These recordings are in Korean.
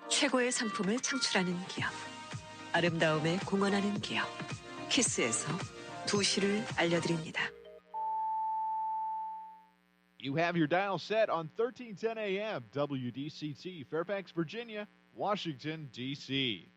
최고의 상품을 창출하는 기업. 아름다움에 공헌하는 기업. 키스에서 2시를 알려드립니다. You have your dial set on 1310 AM WDCT, Fairfax, Virginia, Washington, D.C.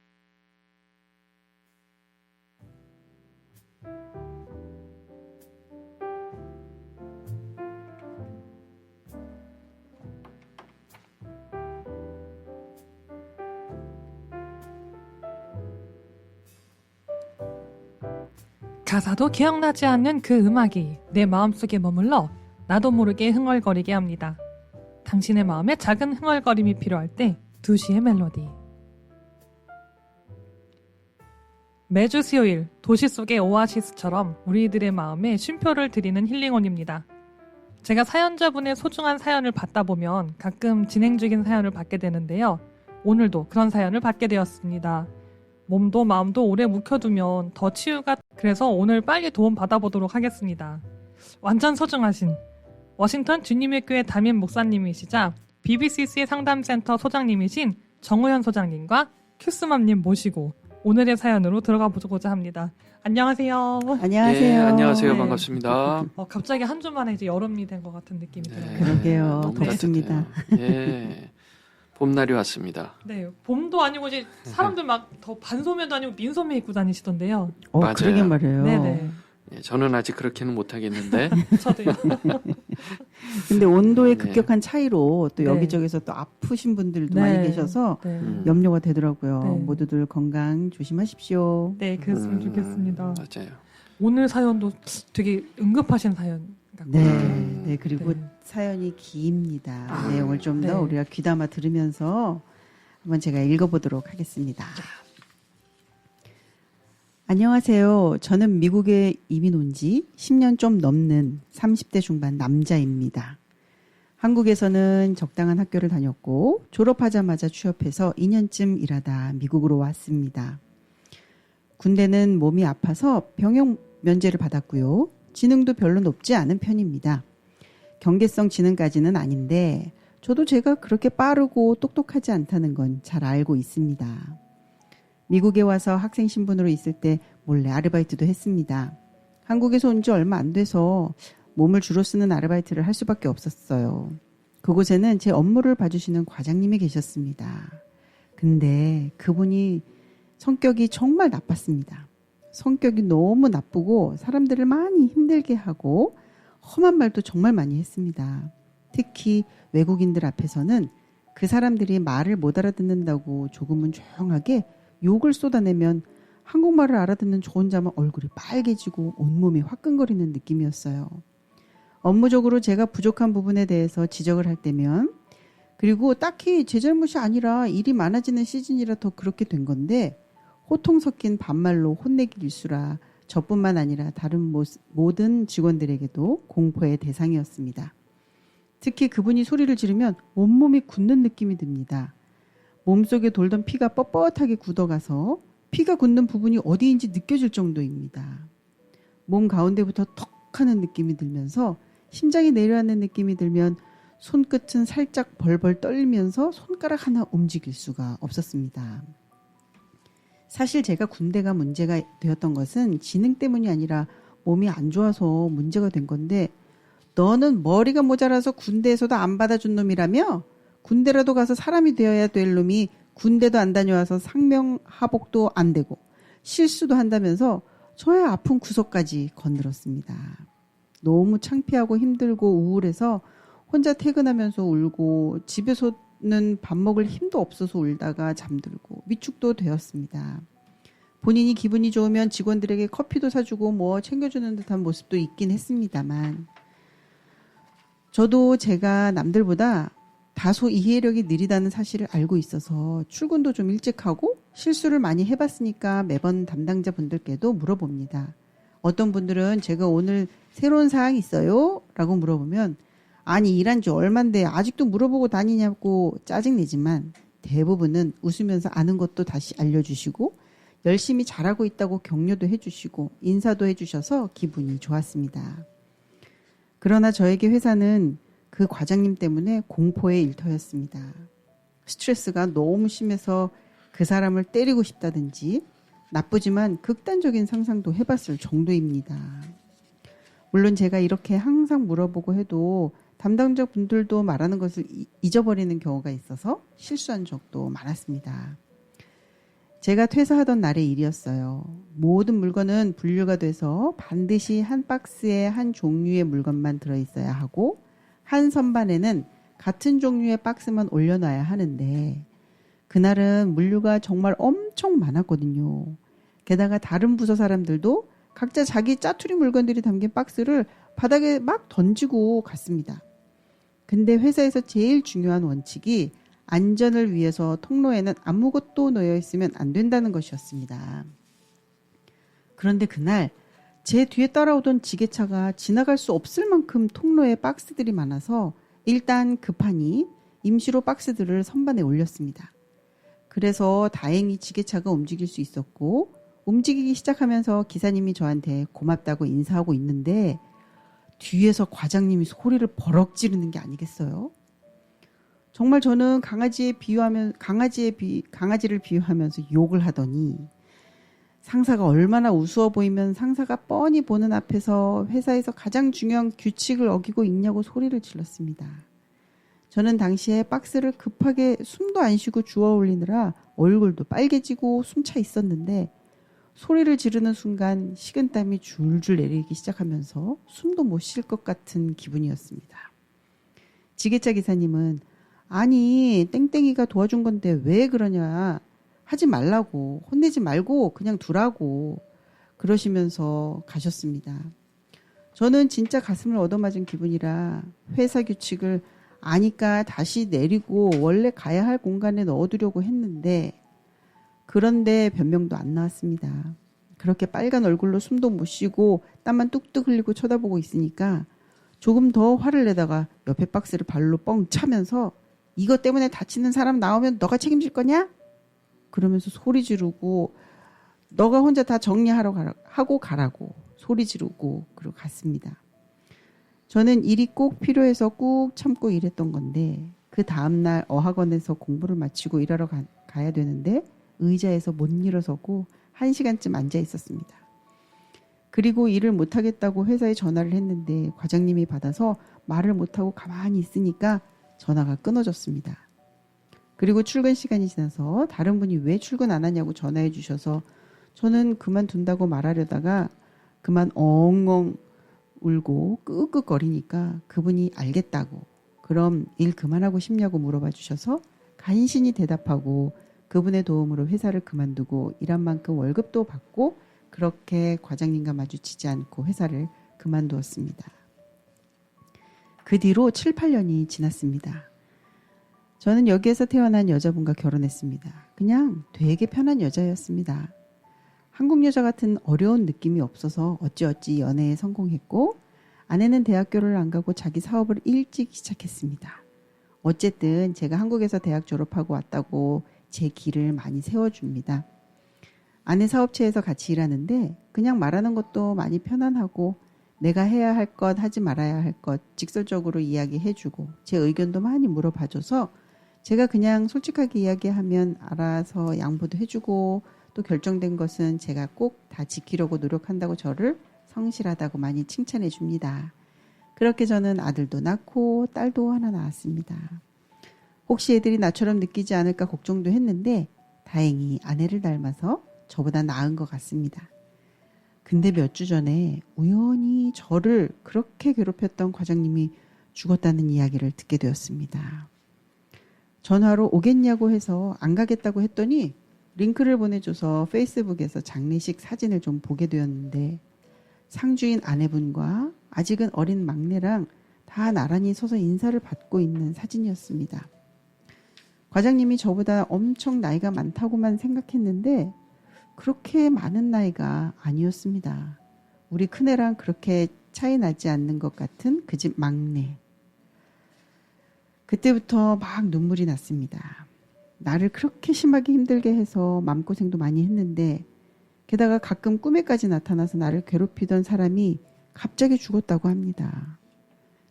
가사도 기억나지 않는 그 음악이 내 마음속에 머물러 나도 모르게 흥얼거리게 합니다. 당신의 마음에 작은 흥얼거림이 필요할 때 2시의 멜로디. 매주 수요일 도시 속의 오아시스처럼 우리들의 마음에 쉼표를 드리는 힐링온입니다. 제가 사연자분의 소중한 사연을 받다 보면 가끔 진행 중인 사연을 받게 되는데요. 오늘도 그런 사연을 받게 되었습니다. 몸도 마음도 오래 묵혀두면 더 치유가 그래서 오늘 빨리 도움 받아보도록 하겠습니다. 완전 소중하신 워싱턴 주님의 교회 담임 목사님이시자 BBCC의 상담센터 소장님이신 정우현 소장님과 큐스맘님 모시고 오늘의 사연으로 들어가 보고자 합니다. 안녕하세요. 안녕하세요. 네, 안녕하세요. 네. 반갑습니다. 갑자기 한 주 만에 이제 여름이 된 것 같은 느낌이 들어요. 그러게요. 너무 덥습니다. 따뜻해요. 예, 봄날이 왔습니다. 네, 봄도 아니고 이제 사람들 막 더 반소매도 아니고 민소매 입고 다니시던데요. 맞아요. 그러게 말이에요. 네네. 예, 저는 아직 그렇게는 못하겠는데 저도요. 근데 온도의 네. 급격한 차이로 또 네. 여기저기서 또 아프신 분들도 네. 많이 계셔서 네. 염려가 되더라고요. 네. 모두들 건강 조심하십시오. 네, 그랬으면 좋겠습니다. 맞아요. 오늘 사연도 되게 응급하신 사연 같고요. 네. 네. 그리고 네. 사연이 깁니다. 아, 내용을 좀 더 네. 우리가 귀담아 들으면서 한번 제가 읽어보도록 하겠습니다. 안녕하세요. 저는 미국에 이민 온 지 10년 좀 넘는 30대 중반 남자입니다. 한국에서는 적당한 학교를 다녔고 졸업하자마자 취업해서 2년쯤 일하다 미국으로 왔습니다. 군대는 몸이 아파서 병역 면제를 받았고요. 지능도 별로 높지 않은 편입니다. 경계성 지능까지는 아닌데 저도 제가 그렇게 빠르고 똑똑하지 않다는 건 잘 알고 있습니다. 미국에 와서 학생 신분으로 있을 때 몰래 아르바이트도 했습니다. 한국에서 온 지 얼마 안 돼서 몸을 주로 쓰는 아르바이트를 할 수밖에 없었어요. 그곳에는 제 업무를 봐주시는 과장님이 계셨습니다. 근데 그분이 성격이 정말 나빴습니다. 성격이 너무 나쁘고 사람들을 많이 힘들게 하고 험한 말도 정말 많이 했습니다. 특히 외국인들 앞에서는 그 사람들이 말을 못 알아듣는다고 조금은 조용하게 욕을 쏟아내면 한국말을 알아듣는 저 혼자만 얼굴이 빨개지고 온몸이 화끈거리는 느낌이었어요. 업무적으로 제가 부족한 부분에 대해서 지적을 할 때면 그리고 딱히 제 잘못이 아니라 일이 많아지는 시즌이라 더 그렇게 된 건데 호통 섞인 반말로 혼내기 일수라 저뿐만 아니라 다른 모든 직원들에게도 공포의 대상이었습니다. 특히 그분이 소리를 지르면 온몸이 굳는 느낌이 듭니다. 몸속에 돌던 피가 뻣뻣하게 굳어가서 피가 굳는 부분이 어디인지 느껴질 정도입니다. 몸 가운데부터 턱 하는 느낌이 들면서 심장이 내려앉는 느낌이 들면 손끝은 살짝 벌벌 떨리면서 손가락 하나 움직일 수가 없었습니다. 사실 제가 군대가 문제가 되었던 것은 지능 때문이 아니라 몸이 안 좋아서 문제가 된 건데 너는 머리가 모자라서 군대에서도 안 받아준 놈이라며? 군대라도 가서 사람이 되어야 될 놈이 군대도 안 다녀와서 상명하복도 안 되고 실수도 한다면서 저의 아픈 구석까지 건드렸습니다. 너무 창피하고 힘들고 우울해서 혼자 퇴근하면서 울고 집에서는 밥 먹을 힘도 없어서 울다가 잠들고 위축도 되었습니다. 본인이 기분이 좋으면 직원들에게 커피도 사주고 뭐 챙겨주는 듯한 모습도 있긴 했습니다만 저도 제가 남들보다 다소 이해력이 느리다는 사실을 알고 있어서 출근도 좀 일찍 하고 실수를 많이 해봤으니까 매번 담당자 분들께도 물어봅니다. 어떤 분들은 제가 오늘 새로운 사항 있어요? 라고 물어보면 아니 일한 지 얼만데 아직도 물어보고 다니냐고 짜증내지만 대부분은 웃으면서 아는 것도 다시 알려주시고 열심히 잘하고 있다고 격려도 해주시고 인사도 해주셔서 기분이 좋았습니다. 그러나 저에게 회사는 그 과장님 때문에 공포의 일터였습니다. 스트레스가 너무 심해서 그 사람을 때리고 싶다든지 나쁘지만 극단적인 상상도 해봤을 정도입니다. 물론 제가 이렇게 항상 물어보고 해도 담당자 분들도 말하는 것을 잊어버리는 경우가 있어서 실수한 적도 많았습니다. 제가 퇴사하던 날의 일이었어요. 모든 물건은 분류가 돼서 반드시 한 박스에 한 종류의 물건만 들어있어야 하고 한 선반에는 같은 종류의 박스만 올려놔야 하는데 그날은 물류가 정말 엄청 많았거든요. 게다가 다른 부서 사람들도 각자 자기 짜투리 물건들이 담긴 박스를 바닥에 막 던지고 갔습니다. 근데 회사에서 제일 중요한 원칙이 안전을 위해서 통로에는 아무것도 놓여 있으면 안 된다는 것이었습니다. 그런데 그날 제 뒤에 따라오던 지게차가 지나갈 수 없을 만큼 통로에 박스들이 많아서 일단 급하니 임시로 박스들을 선반에 올렸습니다. 그래서 다행히 지게차가 움직일 수 있었고 움직이기 시작하면서 기사님이 저한테 고맙다고 인사하고 있는데 뒤에서 과장님이 소리를 버럭 지르는 게 아니겠어요? 정말 저는 강아지를 비유하면서 욕을 하더니 상사가 얼마나 우스워 보이면 상사가 뻔히 보는 앞에서 회사에서 가장 중요한 규칙을 어기고 있냐고 소리를 질렀습니다. 저는 당시에 박스를 급하게 숨도 안 쉬고 주워 올리느라 얼굴도 빨개지고 숨차 있었는데 소리를 지르는 순간 식은땀이 줄줄 내리기 시작하면서 숨도 못 쉴 것 같은 기분이었습니다. 지게차 기사님은 아니 땡땡이가 도와준 건데 왜 그러냐 하지 말라고 혼내지 말고 그냥 두라고 그러시면서 가셨습니다. 저는 진짜 가슴을 얻어맞은 기분이라 회사 규칙을 아니까 다시 내리고 원래 가야 할 공간에 넣어두려고 했는데 그런데 변명도 안 나왔습니다. 그렇게 빨간 얼굴로 숨도 못 쉬고 땀만 뚝뚝 흘리고 쳐다보고 있으니까 조금 더 화를 내다가 옆에 박스를 발로 뻥 차면서 이것 때문에 다치는 사람 나오면 너가 책임질 거냐? 그러면서 소리 지르고 너가 혼자 다 하고 가라고 소리 지르고 그러고 갔습니다. 저는 일이 꼭 필요해서 꾹 참고 일했던 건데 그 다음날 어학원에서 공부를 마치고 일하러 가야 되는데 의자에서 못 일어서고 1시간쯤 앉아 있었습니다. 그리고 일을 못하겠다고 회사에 전화를 했는데 과장님이 받아서 말을 못하고 가만히 있으니까 전화가 끊어졌습니다. 그리고 출근 시간이 지나서 다른 분이 왜 출근 안 하냐고 전화해 주셔서 저는 그만둔다고 말하려다가 그만 엉엉 울고 끄끄거리니까 그분이 알겠다고 그럼 일 그만하고 싶냐고 물어봐 주셔서 간신히 대답하고 그분의 도움으로 회사를 그만두고 일한 만큼 월급도 받고 그렇게 과장님과 마주치지 않고 회사를 그만두었습니다. 그 뒤로 7, 8년이 지났습니다. 저는 여기에서 태어난 여자분과 결혼했습니다. 그냥 되게 편한 여자였습니다. 한국 여자 같은 어려운 느낌이 없어서 어찌어찌 연애에 성공했고 아내는 대학교를 안 가고 자기 사업을 일찍 시작했습니다. 어쨌든 제가 한국에서 대학 졸업하고 왔다고 제 길을 많이 세워줍니다. 아내 사업체에서 같이 일하는데 그냥 말하는 것도 많이 편안하고 내가 해야 할 것 하지 말아야 할 것 직설적으로 이야기해주고 제 의견도 많이 물어봐줘서 제가 그냥 솔직하게 이야기하면 알아서 양보도 해주고 또 결정된 것은 제가 꼭 다 지키려고 노력한다고 저를 성실하다고 많이 칭찬해 줍니다. 그렇게 저는 아들도 낳고 딸도 하나 낳았습니다. 혹시 애들이 나처럼 느끼지 않을까 걱정도 했는데 다행히 아내를 닮아서 저보다 나은 것 같습니다. 근데 몇 주 전에 우연히 저를 그렇게 괴롭혔던 과장님이 죽었다는 이야기를 듣게 되었습니다. 전화로 오겠냐고 해서 안 가겠다고 했더니 링크를 보내줘서 페이스북에서 장례식 사진을 좀 보게 되었는데 상주인 아내분과 아직은 어린 막내랑 다 나란히 서서 인사를 받고 있는 사진이었습니다. 과장님이 저보다 엄청 나이가 많다고만 생각했는데 그렇게 많은 나이가 아니었습니다. 우리 큰애랑 그렇게 차이 나지 않는 것 같은 그 집 막내. 그때부터 막 눈물이 났습니다. 나를 그렇게 심하게 힘들게 해서 마음고생도 많이 했는데 게다가 가끔 꿈에까지 나타나서 나를 괴롭히던 사람이 갑자기 죽었다고 합니다.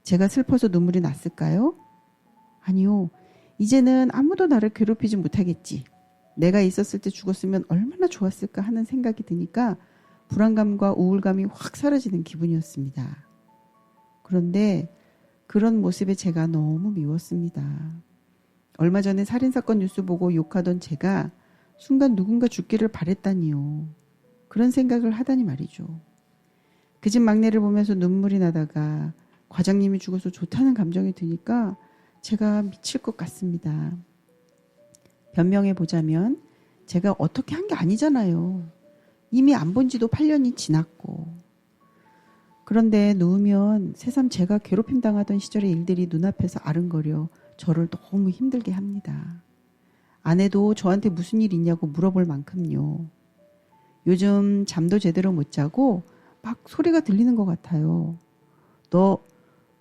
제가 슬퍼서 눈물이 났을까요? 아니요. 이제는 아무도 나를 괴롭히지 못하겠지. 내가 있었을 때 죽었으면 얼마나 좋았을까 하는 생각이 드니까 불안감과 우울감이 확 사라지는 기분이었습니다. 그런데 그런 모습에 제가 너무 미웠습니다. 얼마 전에 살인사건 뉴스 보고 욕하던 제가 순간 누군가 죽기를 바랬다니요. 그런 생각을 하다니 말이죠. 그 집 막내를 보면서 눈물이 나다가 과장님이 죽어서 좋다는 감정이 드니까 제가 미칠 것 같습니다. 변명해 보자면 제가 어떻게 한 게 아니잖아요. 이미 안 본 지도 8년이 지났고. 그런데 누우면 새삼 제가 괴롭힘 당하던 시절의 일들이 눈앞에서 아른거려 저를 너무 힘들게 합니다. 아내도 저한테 무슨 일 있냐고 물어볼 만큼요. 요즘 잠도 제대로 못 자고 막 소리가 들리는 것 같아요.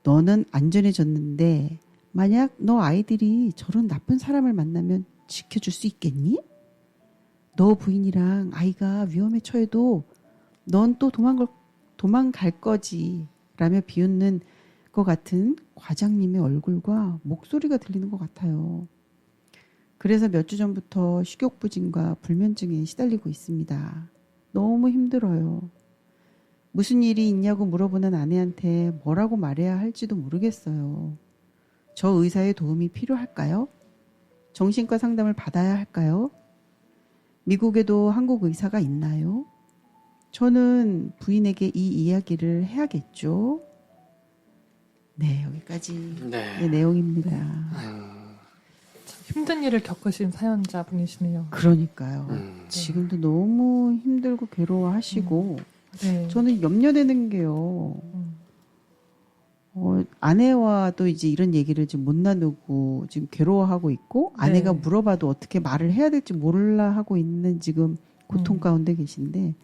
너는 안전해졌는데 만약 너 아이들이 저런 나쁜 사람을 만나면 지켜줄 수 있겠니? 너 부인이랑 아이가 위험에 처해도 넌 또 도망갈 거지 라며 비웃는 것 같은 과장님의 얼굴과 목소리가 들리는 것 같아요. 그래서 몇 주 전부터 식욕부진과 불면증에 시달리고 있습니다. 너무 힘들어요. 무슨 일이 있냐고 물어보는 아내한테 뭐라고 말해야 할지도 모르겠어요. 저 의사의 도움이 필요할까요? 정신과 상담을 받아야 할까요? 미국에도 한국 의사가 있나요? 저는 부인에게 이 이야기를 해야겠죠? 네, 여기까지 네. 내용입니다. 힘든 일을 겪으신 사연자분이시네요. 그러니까요. 지금도 지금도 너무 힘들고 괴로워하시고 네. 저는 염려되는 게요. 아내와도 이제 이런 얘기를 지금 못 나누고 지금 괴로워하고 있고 아내가 네. 물어봐도 어떻게 말을 해야 될지 몰라 하고 있는 지금 고통 가운데 계신데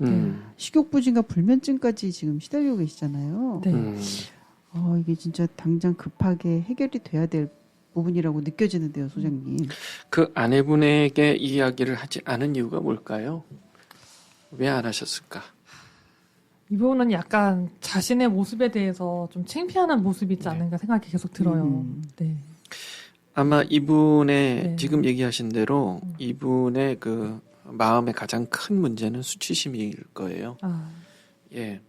식욕부진과 불면증까지 지금 시달리고 계시잖아요. 네. 이게 진짜 당장 급하게 해결이 돼야 될 부분이라고 느껴지는데요, 소장님. 그 아내분에게 이야기를 하지 않은 이유가 뭘까요? 왜 안 하셨을까? 이 부분은 약간 자신의 모습에 대해서 좀 창피하는 모습이 있지 않은가 생각이 계속 들어요. 네. 아마 이분의 네. 지금 얘기하신 대로 이분의 그 마음의 가장 큰 문제는 수치심일 거예요. 아, 예.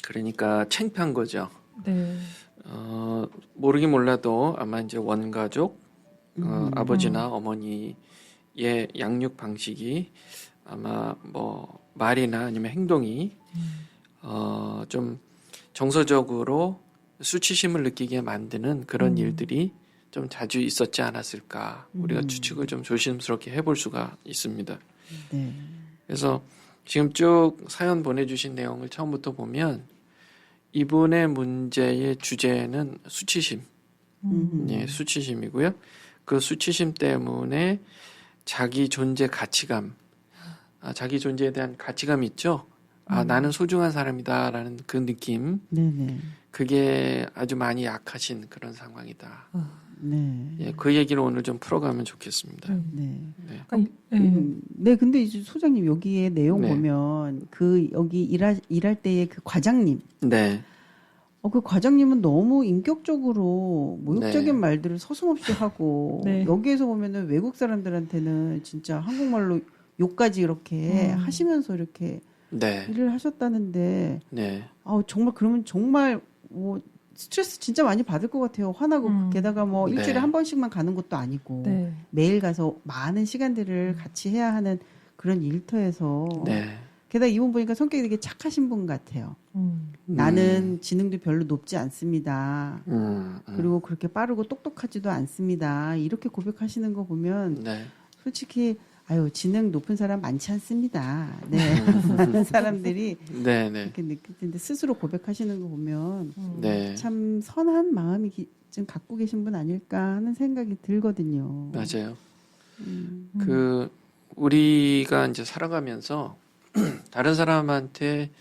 그러니까 창피한 거죠. 네. 모르긴 몰라도 아마 이제 원가족, 아버지나 어머니의 양육 방식이 아마 뭐 말이나 아니면 행동이 좀 정서적으로 수치심을 느끼게 만드는 그런 일들이 좀 자주 있었지 않았을까. 우리가 추측을 좀 조심스럽게 해볼 수가 있습니다. 네. 그래서 지금 쭉 사연 보내주신 내용을 처음부터 보면 이분의 문제의 주제는 수치심, 예, 수치심이고요. 그 수치심 때문에 자기 존재 가치감, 자기 존재에 대한 가치감이 있죠. 나는 소중한 사람이다라는 그 느낌, 네네. 그게 아주 많이 약하신 그런 상황이다. 네. 예, 그 얘기를 오늘 좀 풀어가면 좋겠습니다. 네. 네. 네, 근데 이제 소장님 여기에 내용 네. 보면 여기 일할 때의 그 과장님, 네. 그 과장님은 너무 인격적으로 모욕적인 네. 말들을 서슴없이 하고 네. 여기에서 보면은 외국 사람들한테는 진짜 한국말로 욕까지 이렇게 하시면서 이렇게 네. 일을 하셨다는데 네. 정말 그러면 정말 뭐 스트레스 진짜 많이 받을 것 같아요. 화나고 게다가 뭐 네. 일주일에 한 번씩만 가는 것도 아니고 네. 매일 가서 많은 시간들을 같이 해야 하는 그런 일터에서 네. 게다가 이분 보니까 성격이 되게 착하신 분 같아요. 나는 지능도 별로 높지 않습니다. 그리고 그렇게 빠르고 똑똑하지도 않습니다. 이렇게 고백하시는 거 보면 네. 솔직히 지능 높은 사람 많지 않습니다. 네. 많은 사람들이 네. 네. 이렇게 느낄 텐데 스스로 고백하시는 거 보면 네. 참 선한 마음이 좀 갖고 계신 분 아닐까 하는 생각이 들거든요. 맞아요. 그 우리가 이제 살아가면서 다른 사람한테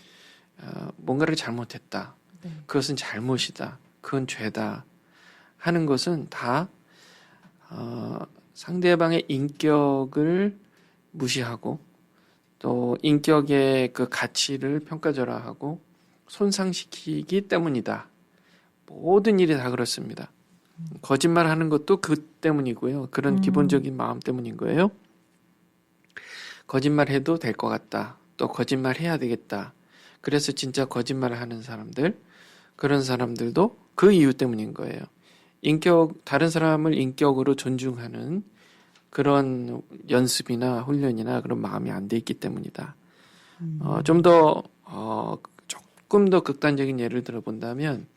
뭔가를 잘못했다. 네. 그것은 잘못이다. 그건 죄다. 하는 것은 다 상대방의 인격을 무시하고 또 인격의 그 가치를 평가절하하고 손상시키기 때문이다. 모든 일이 다 그렇습니다. 거짓말하는 것도 그 때문이고요. 그런 기본적인 마음 때문인 거예요. 거짓말해도 될 것 같다. 또 거짓말해야 되겠다. 그래서 진짜 거짓말을 하는 사람들, 그런 사람들도 그 이유 때문인 거예요. 다른 사람을 인격으로 존중하는 그런 연습이나 훈련이나 그런 마음이 안 돼 있기 때문이다. 조금 더 극단적인 예를 들어 본다면,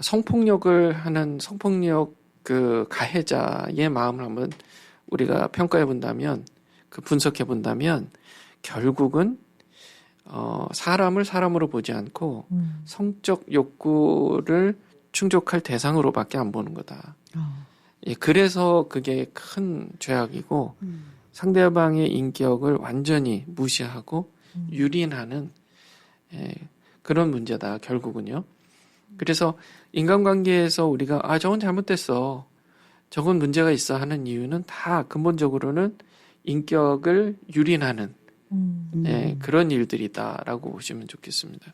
성폭력을 하는 성폭력 그 가해자의 마음을 한번 우리가 평가해 본다면, 분석해 본다면, 결국은, 사람을 사람으로 보지 않고 성적 욕구를 충족할 대상으로밖에 안 보는 거다. 예, 그래서 그게 큰 죄악이고, 상대방의 인격을 완전히 무시하고 유린하는 그런 문제다, 결국은요. 그래서 인간관계에서 우리가 저건 잘못됐어, 저건 문제가 있어 하는 이유는 다 근본적으로는 인격을 유린하는 그런 일들이다라고 보시면 좋겠습니다.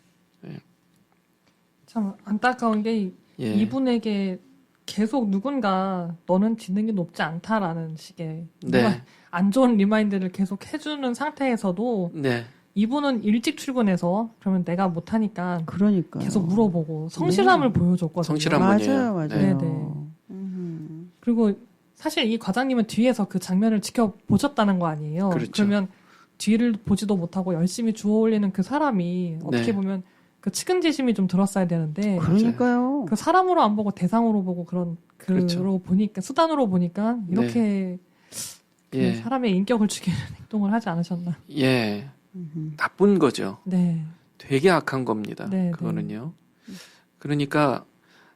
참 안타까운 게 예. 이분에게 계속 누군가 너는 지능이 높지 않다라는 식의 네. 뭔가 안 좋은 리마인드를 계속 해주는 상태에서도 네. 이분은 일찍 출근해서 그러면 내가 못하니까 그러니까 계속 물어보고 성실함을 보여줬거든요. 성실한 맞아요, 분이에요. 맞아요. 네네. 그리고 사실 이 과장님은 뒤에서 그 장면을 지켜보셨다는 거 아니에요. 그렇죠. 그러면 뒤를 보지도 못하고 열심히 주워 올리는 그 사람이 어떻게 네. 보면 그 측은지심이 좀 들었어야 되는데 그러니까요. 그 사람으로 안 보고 대상으로 보고 그런 그렇죠. 보니까 수단으로 보니까 이렇게 그 예. 사람의 인격을 죽이는 행동을 하지 않으셨나. 예. 나쁜 거죠. 네. 되게 악한 겁니다. 네, 그거는요. 그러니까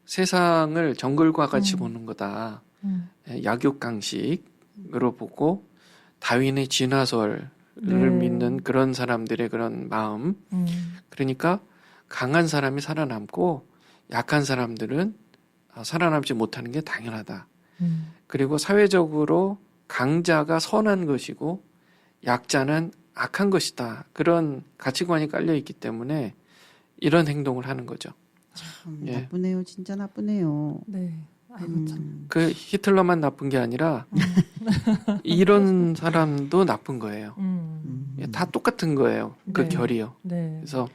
세상을 정글과 같이 음. 보는 거다. 음. 약육강식으로 보고 다윈의 진화설을 네. 믿는 그런 사람들의 그런 마음. 그러니까 강한 사람이 살아남고 약한 사람들은 살아남지 못하는 게 당연하다. 그리고 사회적으로 강자가 선한 것이고 약자는 악한 것이다. 그런 가치관이 깔려 있기 때문에 이런 행동을 하는 거죠. 참 예. 나쁘네요. 진짜 나쁘네요. 네. 아이고 참. 그 히틀러만 나쁜 게 아니라 이런 사람도 나쁜 거예요. 예, 다 똑같은 거예요. 그 네. 결이요. 네. 그래서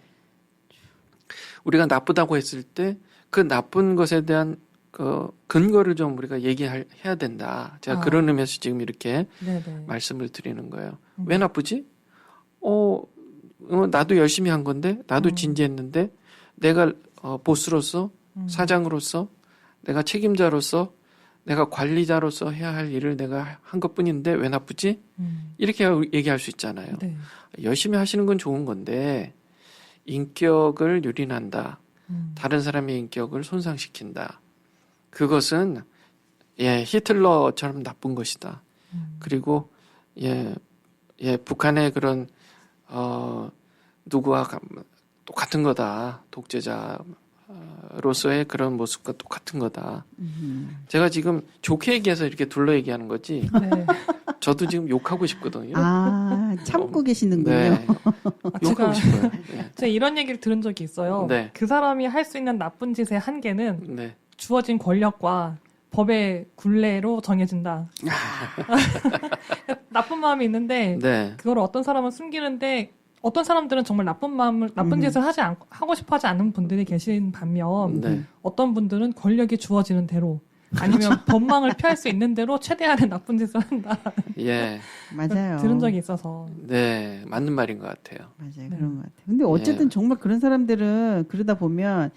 우리가 나쁘다고 했을 때 그 나쁜 것에 대한 그 근거를 좀 우리가 얘기해야 된다. 제가 그런 의미에서 지금 이렇게 네네. 말씀을 드리는 거예요. 왜 나쁘지? 나도 열심히 한 건데, 나도 진지했는데, 내가 보스로서, 사장으로서, 내가 책임자로서, 내가 관리자로서 해야 할 일을 내가 한 것뿐인데 왜 나쁘지? 이렇게 얘기할 수 있잖아요. 네. 열심히 하시는 건 좋은 건데 인격을 유린한다. 다른 사람의 인격을 손상시킨다. 그것은 히틀러처럼 나쁜 것이다. 그리고 북한의 그런 누구와 똑같은 거다. 독재자로서의 그런 모습과 똑같은 거다. 제가 지금 좋게 얘기해서 이렇게 둘러 얘기하는 거지. 네. 저도 지금 욕하고 싶거든요. 참고 계시는군요. 네. 욕하고 싶어요. 네. 제가 이런 얘기를 들은 적이 있어요. 네. 그 사람이 할 수 있는 나쁜 짓의 한계는 네. 주어진 권력과 법의 굴레로 정해진다. 나쁜 마음이 있는데 네. 그걸 어떤 사람은 숨기는데 어떤 사람들은 정말 나쁜 짓을 하고 싶어 하지 않는 분들이 계신 반면 네. 어떤 분들은 권력이 주어지는 대로 아니면 법망을 피할 수 있는 대로 최대한의 나쁜 짓을 한다. 예. 맞아요. 들은 적이 있어서. 네. 맞는 말인 것 같아요. 맞아요. 네. 그런 것 같아요. 근데 어쨌든 정말 그런 사람들은 그러다 보면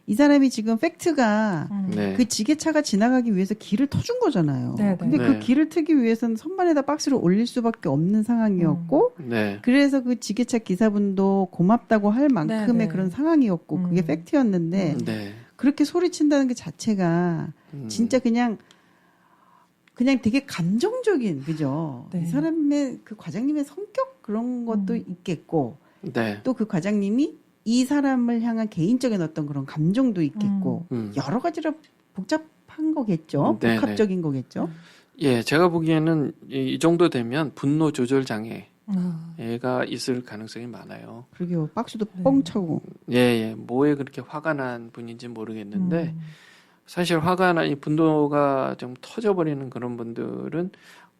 이 사람이 지금 팩트가 네. 그 지게차가 지나가기 위해서 길을 터준 거잖아요. 네, 네. 근데 네. 그 길을 트기 위해서는 선반에다 박스를 올릴 수밖에 없는 상황이었고 네. 그래서 그 지게차 기사분도 고맙다고 할 만큼의 네, 네. 그런 상황이었고 그게 팩트였는데 네. 그렇게 소리친다는 게 자체가 진짜 그냥 되게 감정적인 그죠? 네. 이 사람의 그 과장님의 성격 그런 것도 있겠고 네. 또 그 과장님이 이 사람을 향한 개인적인 어떤 그런 감정도 있겠고 여러 가지로 복잡한 거겠죠. 네네. 복합적인 거겠죠. 예, 제가 보기에는 이 정도 되면 분노 조절 장애가 아, 있을 가능성이 많아요. 그러게요. 박수도 네. 뻥 차고. 예, 예. 뭐에 그렇게 화가 난 분인지 모르겠는데 사실 화가 나니 분노가 좀 터져버리는 그런 분들은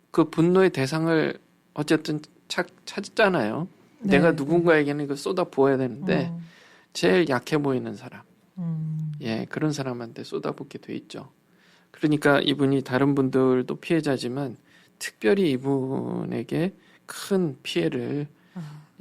그 분노의 대상을 어쨌든 찾잖아요. 네. 내가 누군가에게는 이거 쏟아 부어야 되는데 제일 약해 보이는 사람, 예, 그런 사람한테 쏟아붓게 돼 있죠. 그러니까 이분이 다른 분들도 피해자지만 특별히 이분에게 큰 피해를,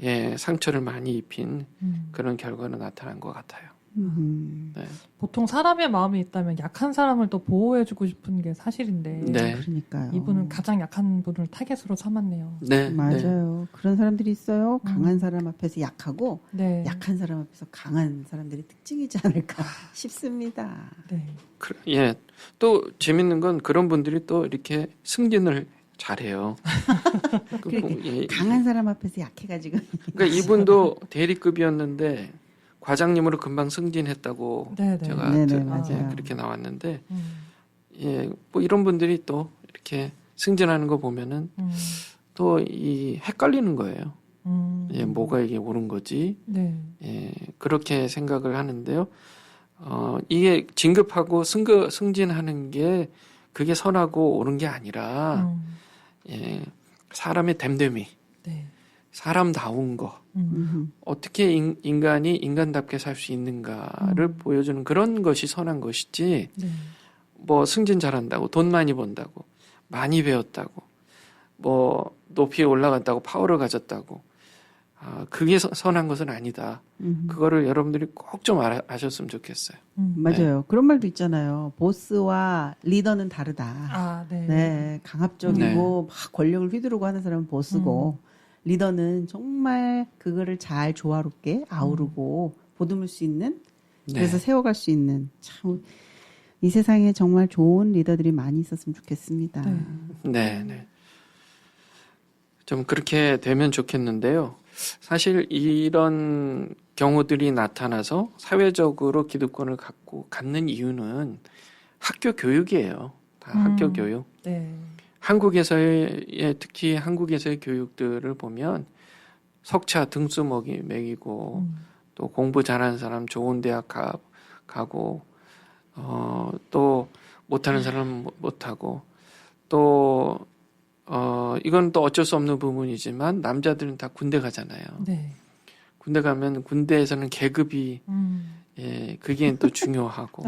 예, 상처를 많이 입힌 그런 결과로 나타난 것 같아요. 네. 보통 사람의 마음이 있다면 약한 사람을 또 보호해주고 싶은 게 사실인데 네. 그러니까요. 이분은 가장 약한 분을 타겟으로 삼았네요. 네, 네. 맞아요. 그런 사람들이 있어요. 강한 사람 앞에서 약하고 네. 약한 사람 앞에서 강한 사람들이 특징이지 않을까 싶습니다. 네. 예. 또 재밌는 건 그런 분들이 또 이렇게 승진을 잘해요. 예. 강한 사람 앞에서 약해가지고. 그러니까 이분도 대리급이었는데 과장님으로 금방 승진했다고 네, 네. 제가 네네, 맞아요. 그렇게 나왔는데, 예, 뭐 이런 분들이 또 이렇게 승진하는 거 보면은 또 이 헷갈리는 거예요. 예, 뭐가 이게 옳은 거지? 네. 예, 그렇게 생각을 하는데요. 이게 진급하고 승진하는 게 그게 선하고 옳은 게 아니라, 예, 사람의 됨됨이, 네. 사람다운 거, 어떻게 인간이 인간답게 살 수 있는가를 보여주는 그런 것이 선한 것이지, 네. 뭐 승진 잘한다고, 돈 많이 번다고, 많이 배웠다고, 뭐 높이 올라갔다고, 파워를 가졌다고, 그게 선한 것은 아니다. 그거를 여러분들이 꼭 좀 아셨으면 좋겠어요. 맞아요. 그런 말도 있잖아요. 보스와 리더는 다르다. 아, 네. 네, 강압적이고 막 권력을 휘두르고 하는 사람은 보스고 리더는 정말 그거를 잘 조화롭게 아우르고 보듬을 수 있는, 그래서 네. 세워갈 수 있는, 참 이 세상에 정말 좋은 리더들이 많이 있었으면 좋겠습니다. 네, 네. 좀 그렇게 되면 좋겠는데요. 사실 이런 경우들이 나타나서 사회적으로 기득권을 갖는 이유는 학교 교육이에요. 다 학교 교육. 네. 한국에서의, 특히 한국에서의 교육들을 보면 석차 등수 매기고 또 공부 잘하는 사람 좋은 대학 가고 또 못하는 사람 못하고 또 이건 또 어쩔 수 없는 부분이지만 남자들은 다 군대 가잖아요. 네. 군대 가면 군대에서는 계급이 예, 그게 또 중요하고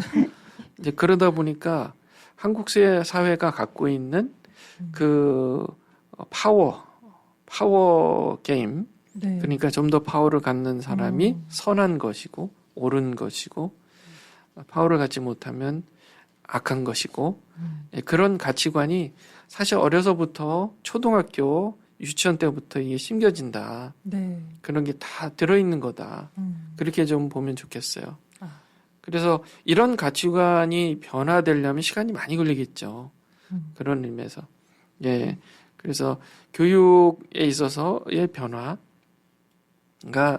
이제 그러다 보니까 한국 사회가 갖고 있는 그 파워 게임, 네. 그러니까 좀 더 파워를 갖는 사람이 선한 것이고 옳은 것이고 파워를 갖지 못하면 악한 것이고 예, 그런 가치관이 사실 어려서부터 초등학교 유치원 때부터 이게 심겨진다. 네. 그런 게 다 들어있는 거다. 그렇게 좀 보면 좋겠어요. 아. 그래서 이런 가치관이 변화되려면 시간이 많이 걸리겠죠. 그런 의미에서. 예. 그래서 교육에 있어서의 변화가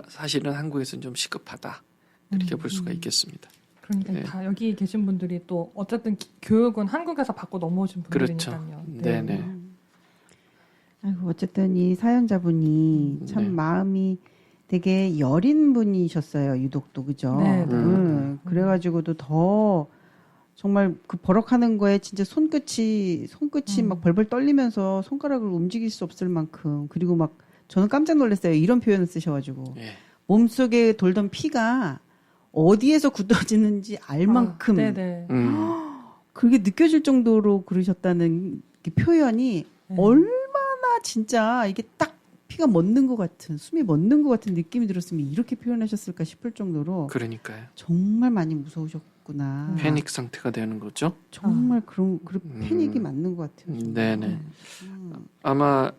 사실은 한국에서는 좀 시급하다. 그렇게 볼 수가 있겠습니다. 그러니까 네. 다 여기 계신 분들이 또 어쨌든 교육은 한국에서 받고 넘어오신 분들이니까요. 그렇죠. 네네. 아이고, 어쨌든 이 사연자분이 참 네. 마음이 되게 여린 분이셨어요. 유독 또, 그죠? 네, 네. 그래가지고도 더 정말 그 버럭하는 거에 진짜 손끝이 막 벌벌 떨리면서 손가락을 움직일 수 없을 만큼, 그리고 막 저는 깜짝 놀랐어요. 이런 표현을 쓰셔가지고 예. 몸속에 돌던 피가 어디에서 굳어지는지 알 만큼 네네. 그게 느껴질 정도로 그러셨다는 그 표현이 네. 얼마나 진짜 이게 딱 피가 멎는 것 같은, 숨이 멎는 것 같은 느낌이 들었으면 이렇게 표현하셨을까 싶을 정도로 그러니까요. 정말 많이 무서우셨구나. 패닉 상태가 되는 거죠. 정말 그런 패닉이 맞는 것 같아요. 정말. 네네. 아마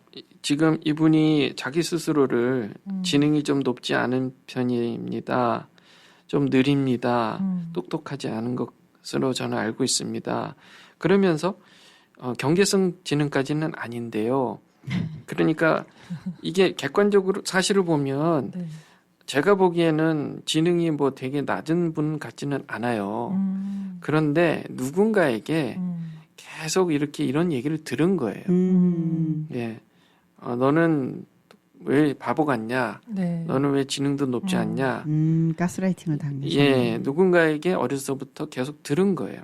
지금 이분이 자기 스스로를 지능이 좀 높지 않은 편입니다. 좀 느립니다. 똑똑하지 않은 것으로 저는 알고 있습니다. 그러면서 경계성 지능까지는 아닌데요. 그러니까 이게 객관적으로 사실을 보면 네. 제가 보기에는 지능이 뭐 되게 낮은 분 같지는 않아요. 그런데 누군가에게 계속 이렇게 이런 얘기를 들은 거예요. 예, 너는 왜 바보 같냐? 네. 너는 왜 지능도 높지 않냐? 가스라이팅을 당했어요. 예, 누군가에게 어려서부터 계속 들은 거예요.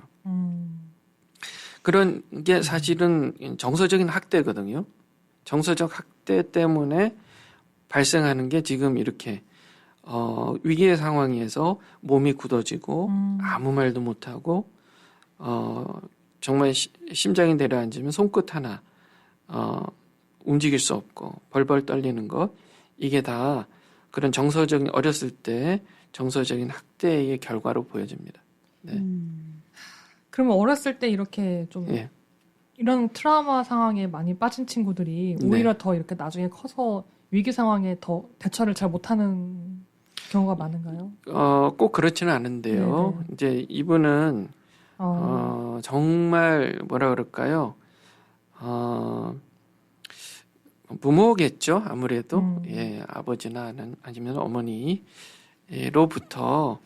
그런 게 사실은 정서적인 학대거든요. 정서적 학대 때문에 발생하는 게 지금 이렇게 위기의 상황에서 몸이 굳어지고 아무 말도 못하고 정말 심장이 내려앉으면 손끝 하나 움직일 수 없고 벌벌 떨리는 것 이게 다 그런 정서적인 어렸을 때 정서적인 학대의 결과로 보여집니다. 네. 그러면 어렸을 때 이렇게 좀 예. 이런 트라우마 상황에 많이 빠진 친구들이 네. 오히려 더 이렇게 나중에 커서 위기 상황에 더 대처를 잘 못하는 경우가 많은가요? 꼭 그렇지는 않은데요. 네네. 이제 이분은 정말 뭐라 그럴까요? 부모겠죠. 아무래도 예, 아버지나 아니면 어머니로부터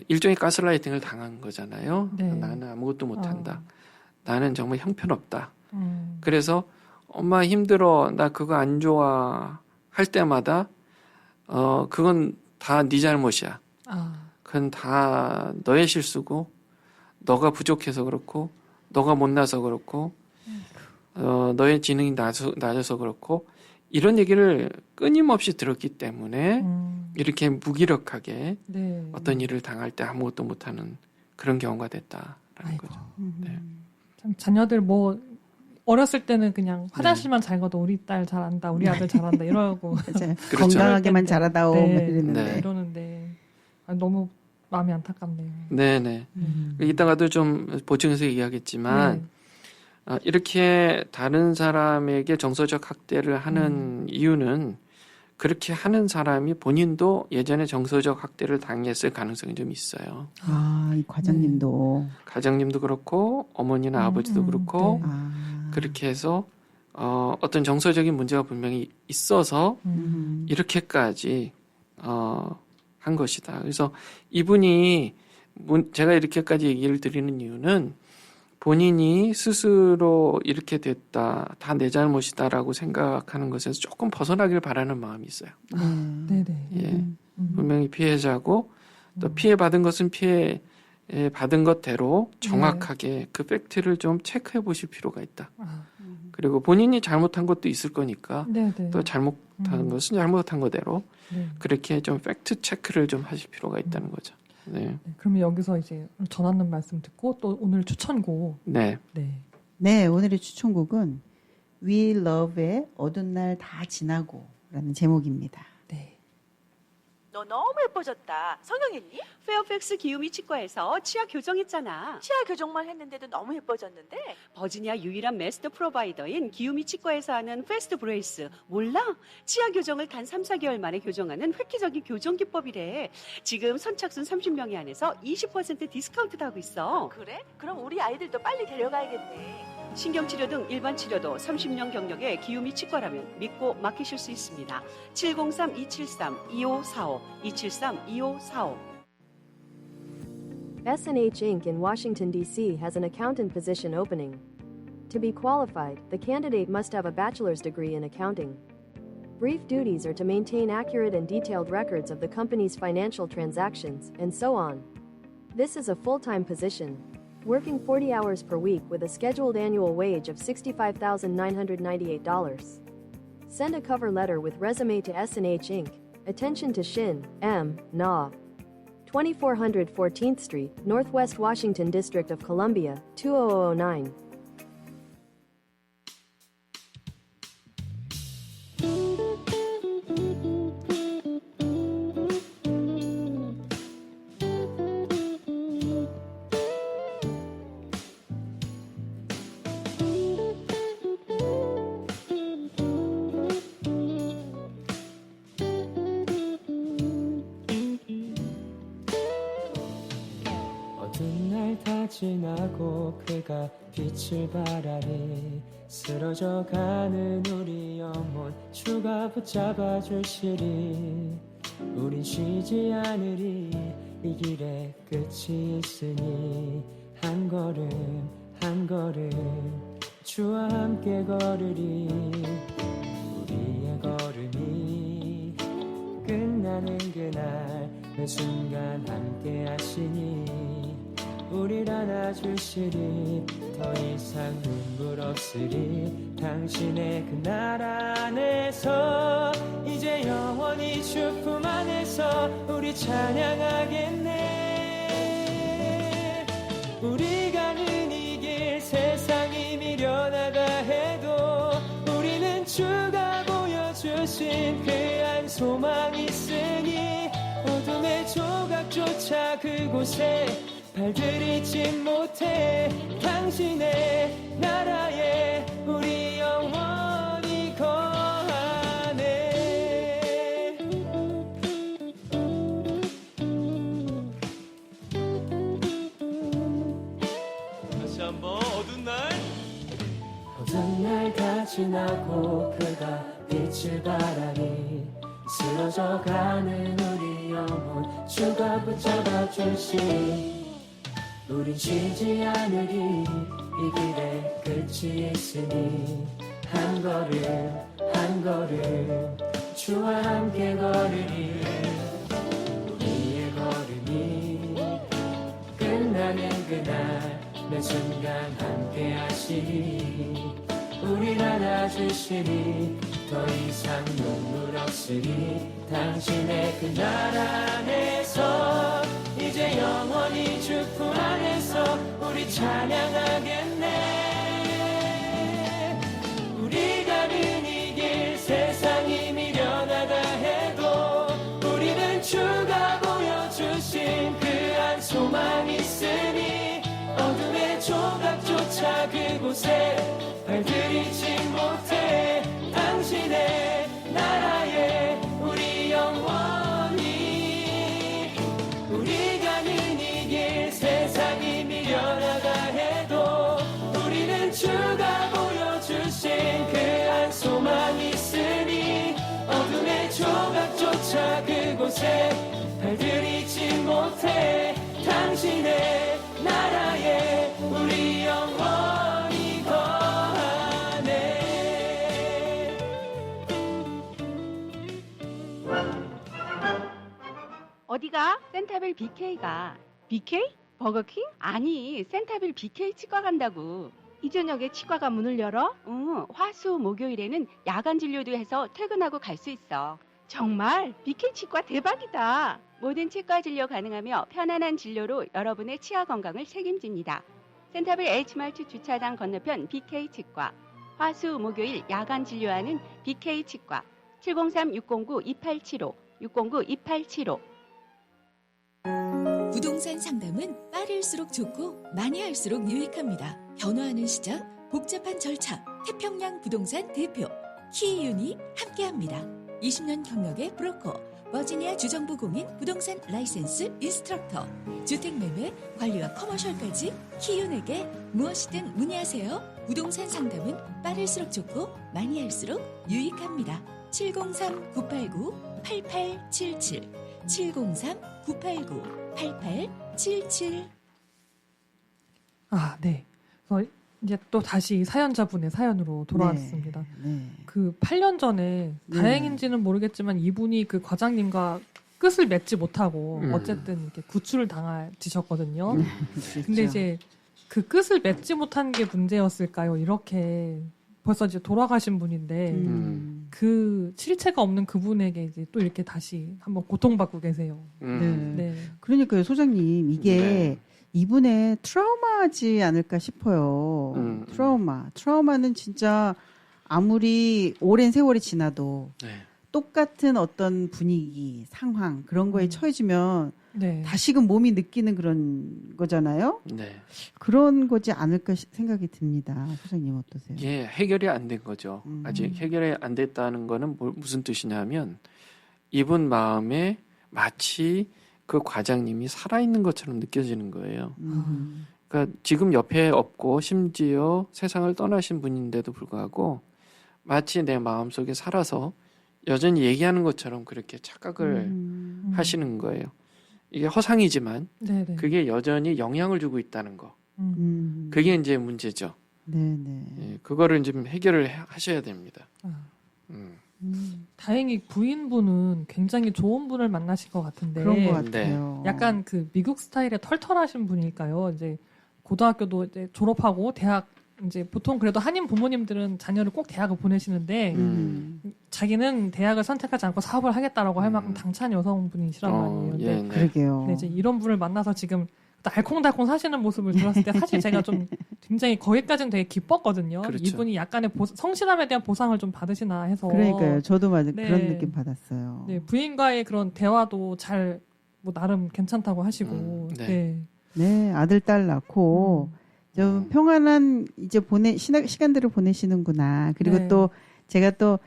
일종의 가스라이팅을 당한 거잖아요. 네. 나는 아무것도 못한다. 나는 정말 형편없다. 음. 그래서 엄마 힘들어. 나 그거 안 좋아. 할 때마다 그건 다 네 잘못이야. 그건 다 너의 실수고 너가 부족해서 그렇고 너가 못나서 그렇고 너의 지능이 낮아서 그렇고 이런 얘기를 끊임없이 들었기 때문에 이렇게 무기력하게 네. 어떤 일을 당할 때 아무것도 못하는 그런 경우가 됐다라는 아이고. 거죠. 네. 참 자녀들 뭐 어렸을 때는 그냥 화장실만 잘 가도 우리 딸 잘한다, 우리 아들 잘한다 이러고 맞아요. 그렇죠. 건강하게만 자라다오 네. 막 이랬는데. 네. 이러는데 너무 마음이 안타깝네요. 네네. 이따가도 좀 보충해서 얘기하겠지만 이렇게 다른 사람에게 정서적 학대를 하는 이유는 그렇게 하는 사람이 본인도 예전에 정서적 학대를 당했을 가능성이 좀 있어요. 이 과장님도. 가장님도 그렇고 어머니나 아버지도 그렇고 네. 그렇게 해서 어떤 정서적인 문제가 분명히 있어서 이렇게까지 한 것이다. 그래서 이분이 제가 이렇게까지 얘기를 드리는 이유는 본인이 스스로 이렇게 됐다, 다 내 잘못이다라고 생각하는 것에서 조금 벗어나길 바라는 마음이 있어요. 네네. 예, 분명히 피해자고 또 피해 받은 것은 피해 받은 것대로 정확하게 그 팩트를 좀 체크해 보실 필요가 있다. 그리고 본인이 잘못한 것도 있을 거니까 네네. 또 잘못한 것은 잘못한 거대로 네. 그렇게 좀 팩트 체크를 좀 하실 필요가 있다는 거죠. 네. 네, 그러면 여기서 이제 전하는 말씀 듣고 또 오늘 추천곡. 네. 네. 네, 오늘의 추천곡은 We Love의 어두운 날 다 지나고 라는 제목입니다. 네. 너 너무 예뻐졌다. 성형했니? 페어팩스 기우미 치과에서 치아 교정했잖아. 치아 교정만 했는데도 너무 예뻐졌는데? 버지니아 유일한 매스터 프로바이더인 기우미 치과에서 하는 패스트 브레이스 몰라? 치아 교정을 단 3, 4개월 만에 교정하는 획기적인 교정 기법이래. 지금 선착순 30명이 안에서 20% 디스카운트도 하고 있어. 그래? 그럼 우리 아이들도 빨리 데려가야겠네. 신경치료 등 일반 치료도 30년 경력의 기우미 치과라면 믿고 맡기실 수 있습니다. 703-273-2545, 273-2545. S&H Inc. in Washington, D.C. has an accountant position opening. To be qualified, the candidate must have a bachelor's degree in accounting. Brief duties are to maintain accurate and detailed records of the company's financial transactions, and so on. This is a full-time position, working 40 hours per week with a scheduled annual wage of $65,998. Send a cover letter with resume to S&H Inc. Attention to Shin, M. Na. 2400 14th Street, Northwest Washington District of Columbia, 20009. 어두운 날 다 지나고 그가 빛을 발하니 쓰러져가는 우리 영혼 주가 붙잡아 주시리. 우린 쉬지 않으리. 이 길에 끝이 있으니 한 걸음 한 걸음 주와 함께 걸으리. 우리의 걸음이 끝나는 그날 매 순간 함께 하시니 우릴 안아주시리 더 이상 눈물 없으리 당신의 그 나라 안에서 이제 영원히 주품 안에서 우리 찬양하겠네. 우리 가는 이 길 세상이 미련하다 해도 우리는 주가 보여주신 그 한 소망 있으니 어둠의 조각조차 그곳에 발들이지 못해 당신의 나라에 우리 영원히 거하네. 다시 한번 어두운 날 어두운 날 다 지나고 그가 빛을 바라니 쓰러져가는 우리 영혼 주가 붙잡아 주시니 우린 쉬지 않으리 이 길에 끝이 있으니 한 걸음 한 걸음 주와 함께 걸으리. 우리의 걸음이 끝나는 그날 매 순간 함께 하시리. 우릴 안아주시리 더 이상 눈물 없으리 당신의 그 나라 안에서 이제 영원히 주품 안에서 우리 찬양하겠네. 우리 가는 이 길 세상이 미련하다 해도 우리는 주가 보여주신 그 한 소망 있으니 어둠의 조각조차 그곳에 발들이지 못해 당신의 나라에 우리 영원히 우리 가는 이 길 세상이 미련하다 해도 우리는 주가 보여주신 그 한 소망 있으니 어둠의 조각조차 그곳에 발들이지 못해 당신의 나라에 우리 영원히 거하네. 어디가? 센타빌 BK가. BK? 버거킹? 아니, 센타빌 BK 치과 간다고. 이 저녁에 치과가 문을 열어? 응, 화수 목요일에는 야간 진료도 해서 퇴근하고 갈 수 있어. 정말? BK 치과 대박이다. 모든 치과 진료 가능하며 편안한 진료로 여러분의 치아 건강을 책임집니다. 센타빌 H마트 주차장 건너편 BK 치과. 화수 목요일 야간 진료하는 BK 치과. 703-609-2875, 609-2875. 부동산 상담은 빠를수록 좋고 많이 할수록 유익합니다. 변화하는 시장, 복잡한 절차, 태평양 부동산 대표 키이윤이 함께합니다. 20년 경력의 브로커, 버지니아 주정부 공인 부동산 라이센스 인스트럭터, 주택매매, 관리와 커머셜까지 키이윤에게 무엇이든 문의하세요. 부동산 상담은 빠를수록 좋고 많이 할수록 유익합니다. 703-989-8877 703-989-8877 아, 네. 그래서 이제 또 다시 사연자분의 사연으로 돌아왔습니다. 네. 그 8년 전에 네. 다행인지는 모르겠지만 이분이 그 과장님과 끝을 맺지 못하고 어쨌든 이렇게 구출을 당하셨거든요. 근데 이제 그 끝을 맺지 못한 게 문제였을까요? 이렇게 벌써 이제 돌아가신 분인데 그 실체가 없는 그분에게 이제 또 이렇게 다시 한번 고통받고 계세요. 네. 그러니까요, 소장님, 이게 네. 이분의 트라우마지 않을까 싶어요. 트라우마는 진짜 아무리 오랜 세월이 지나도 네. 똑같은 어떤 분위기, 상황 그런 거에 처해지면 네. 다시금 몸이 느끼는 그런 거잖아요. 네. 그런 거지 않을까 생각이 듭니다. 소장님 어떠세요? 예, 해결이 안 된 거죠. 아직 해결이 안 됐다는 거는 무슨 뜻이냐면 이분 마음에 마치 그 과장님이 살아있는 것처럼 느껴지는 거예요. 그러니까 지금 옆에 없고 심지어 세상을 떠나신 분인데도 불구하고 마치 내 마음속에 살아서 여전히 얘기하는 것처럼 그렇게 착각을 하시는 거예요. 이게 허상이지만 네네. 그게 여전히 영향을 주고 있다는 거. 그게 이제 문제죠. 네네. 예, 그거를 좀 해결을 하셔야 됩니다. 아. 다행히 부인분은 굉장히 좋은 분을 만나신 것 같은데 그런 것 같아요. 약간 그 미국 스타일의 털털하신 분일까요? 이제 고등학교도 이제 졸업하고 대학 이제 보통 그래도 한인 부모님들은 자녀를 꼭 대학을 보내시는데 자기는 대학을 선택하지 않고 사업을 하겠다라고 할 만큼 당찬 여성분이시란 말이에요. 예, 근데 네. 그러게요. 네, 이제 이런 분을 만나서 지금 또 알콩달콩 사시는 모습을 들었을 때 사실 제가 좀 굉장히 거기까지는 되게 기뻤거든요. 그렇죠. 이분이 약간의 성실함에 대한 보상을 좀 받으시나 해서. 그러니까요. 저도 맞아 네. 그런 느낌 받았어요. 네, 부인과의 그런 대화도 잘 뭐 나름 괜찮다고 하시고. 네. 네. 네, 아들 딸 낳고 좀 평안한 이제 시간들을 보내시는구나. 그리고 네. 또 제가 또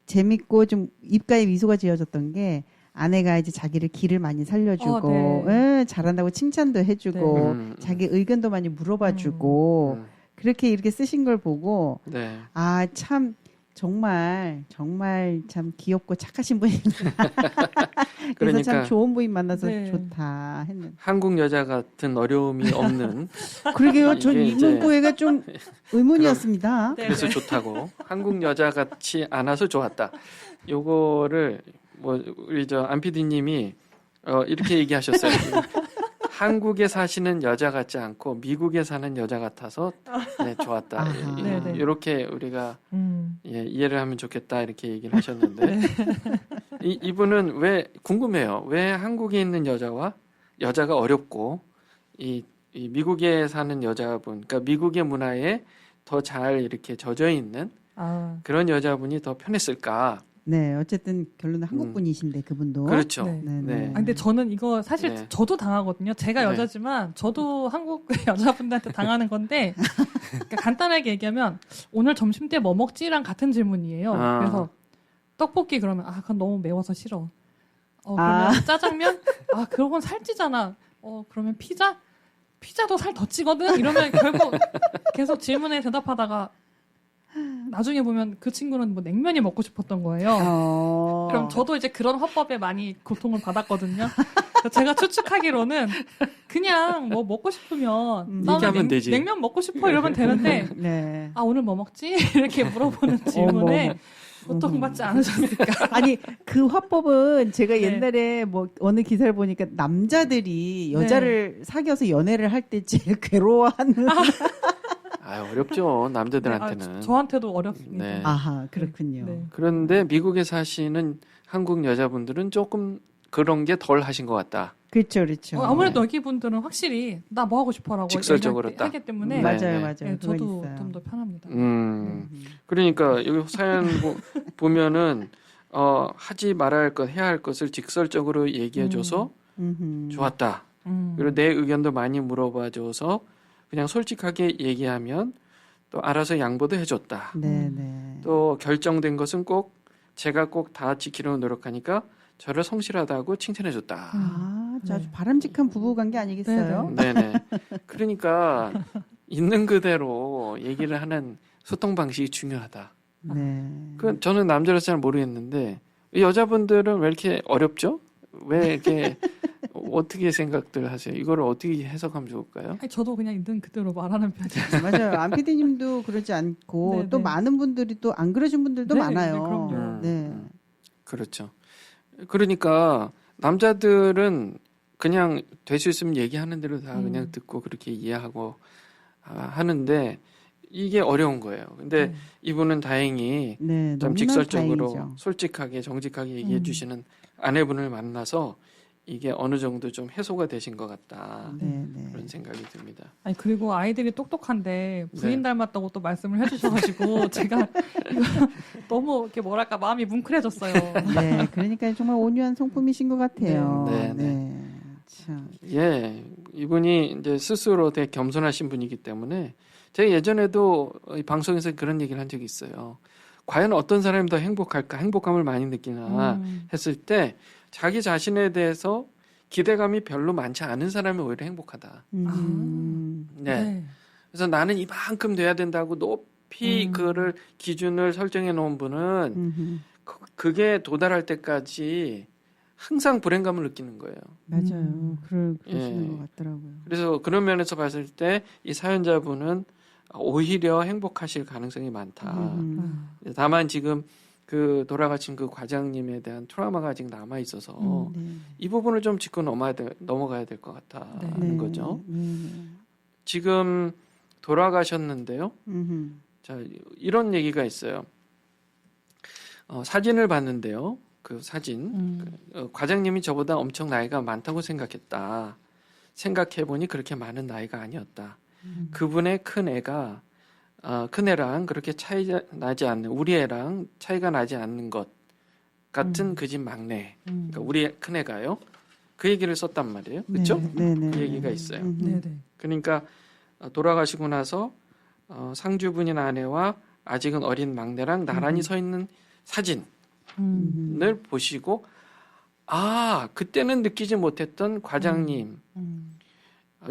재밌고 좀 입가에 미소가 지어졌던 게 아내가 이제 자기를 길을 많이 살려주고 예, 잘한다고 칭찬도 해주고 자기 의견도 많이 물어봐주고 그렇게 이렇게 쓰신 걸 보고 네. 아 참 정말 참 귀엽고 착하신 분이구나. 그래서 그러니까 참 좋은 부인 만나서 네. 좋다 했는데. 한국 여자 같은 어려움이 없는 그러게요. 전 이게 이 이제 문구애가 좀 의문이었습니다. 네, 그래서 네. 좋다고 한국 여자 같지 않아서 좋았다. 요거를 뭐 우리 저 안 PD님이 이렇게 얘기하셨어요. 한국에 사시는 여자 같지 않고 미국에 사는 여자 같아서 네, 좋았다. 아하. 네네. 이렇게 우리가 예, 이해를 하면 좋겠다 이렇게 얘기를 하셨는데 네. 이분은 왜 궁금해요. 왜 한국에 있는 여자가 어렵고 이 미국에 사는 여자분, 그러니까 미국의 문화에 더 잘 이렇게 젖어 있는 아, 그런 여자분이 더 편했을까? 네, 어쨌든 결론은 한국 분이신데 그분도. 그렇죠. 네. 네, 네. 아, 근데 저는 이거 사실 네. 저도 당하거든요. 제가 네. 여자지만 저도 한국 여자분들한테 당하는 건데 그러니까 간단하게 얘기하면 오늘 점심 때 뭐 먹지랑 같은 질문이에요. 아. 그래서 떡볶이 그러면 아 그건 너무 매워서 싫어. 그러면 아. 짜장면 아 그건 살찌잖아. 그러면 피자도 살 더 찌거든. 이러면 결국 계속 질문에 대답하다가 나중에 보면 그 친구는 뭐 냉면이 먹고 싶었던 거예요. 그럼 저도 이제 그런 화법에 많이 고통을 받았거든요. 그래서 제가 추측하기로는 그냥 뭐 먹고 싶으면 나 오늘 얘기하면 되지. 냉면 먹고 싶어 이러면 되는데 네. 아 오늘 뭐 먹지? 이렇게 물어보는 질문에 고통받지 않으셨을까? 아니 그 화법은 제가 네. 옛날에 뭐 어느 기사를 보니까 남자들이 여자를 사귀어서 연애를 할 때 제일 괴로워하는. 어렵죠 남자들한테는. 저한테도 어렵습니다. 네. 아하 그렇군요. 네. 그런데 미국에 사시는 한국 여자분들은 조금 그런 게 덜 하신 것 같다. 그렇죠, 그렇죠. 아무래도 여기 분들은 확실히 나 뭐 하고 싶어라고 직설적으로 얘기할 때 딱. 하기 때문에 네, 맞아요, 네. 맞아요. 네, 그건 저도 있어요. 좀 더 편합니다. 그러니까 여기 사연 보면은 하지 말아야 할 것, 해야 할 것을 직설적으로 얘기해줘서 좋았다. 그리고 내 의견도 많이 물어봐줘서 그냥 솔직하게 얘기하면 또 알아서 양보도 해줬다. 네, 네. 또 결정된 것은 꼭 제가 꼭 다 지키려고 노력하니까 저를 성실하다고 칭찬해줬다. 아, 네. 아주 바람직한 부부 관계 아니겠어요? 네네. 그러니까 있는 그대로 얘기를 하는 소통 방식이 중요하다. 네. 그 저는 남자라서 잘 모르겠는데 여자분들은 왜 이렇게 어렵죠? 왜 이렇게 어떻게 생각들 하세요? 이거를 어떻게 해석하면 좋을까요? 아니, 저도 그냥 있는 그대로 말하는 편이에요. 맞아요. 안 PD님도 그러지 않고 네, 또 네. 많은 분들이 또 안 그러신 분들도 네, 많아요. 네, 그럼요. 네. 그렇죠. 그러니까 남자들은 그냥 될 수 있으면 얘기하는 대로 다 그냥 듣고 그렇게 이해하고 하는데 이게 어려운 거예요. 근데 이분은 다행히 네, 좀 너무나 직설적으로 다행이죠. 솔직하게 정직하게 얘기해 주시는 아내분을 만나서 이게 어느 정도 좀 해소가 되신 것 같다. 네, 네. 그런 생각이 듭니다. 아니 그리고 아이들이 똑똑한데 부인 네. 닮았다고 또 말씀을 해주셔가지고 제가 이거 너무 이렇게 뭐랄까 마음이 뭉클해졌어요. 네, 그러니까 정말 온유한 성품이신 것 같아요. 네, 네. 네. 참. 예, 이분이 이제 스스로 되게 겸손하신 분이기 때문에 제가 예전에도 이 방송에서 그런 얘기를 한 적이 있어요. 과연 어떤 사람이 더 행복할까, 행복감을 많이 느끼나 했을 때 자기 자신에 대해서 기대감이 별로 많지 않은 사람이 오히려 행복하다. 네. 그래서 나는 이만큼 돼야 된다고 높이 그를 기준을 설정해 놓은 분은 그게 도달할 때까지 항상 불행감을 느끼는 거예요. 맞아요. 그러시는 예. 것 같더라고요. 그래서 그런 면에서 봤을 때 이 사연자분은 오히려 행복하실 가능성이 많다. 다만 지금 그 돌아가신 그 과장님에 대한 트라우마가 아직 남아 있어서 네. 이 부분을 좀 짚고 넘어가야 될 것 같다는 거죠. 지금 돌아가셨는데요. 자, 이런 얘기가 있어요. 사진을 봤는데요. 그 사진 과장님이 저보다 엄청 나이가 많다고 생각했다. 생각해보니 그렇게 많은 나이가 아니었다. 그분의 큰 애랑 그렇게 차이 나지 않는 우리 애랑 차이가 나지 않는 것 같은 그 집 막내. 그러니까 우리 큰 애가요. 그 얘기를 썼단 말이에요. 그렇죠? 그 얘기가 있어요. 네네. 그러니까 돌아가시고 나서 상주분인 아내와 아직은 어린 막내랑 나란히 서 있는 사진을 보시고 그때는 느끼지 못했던 과장님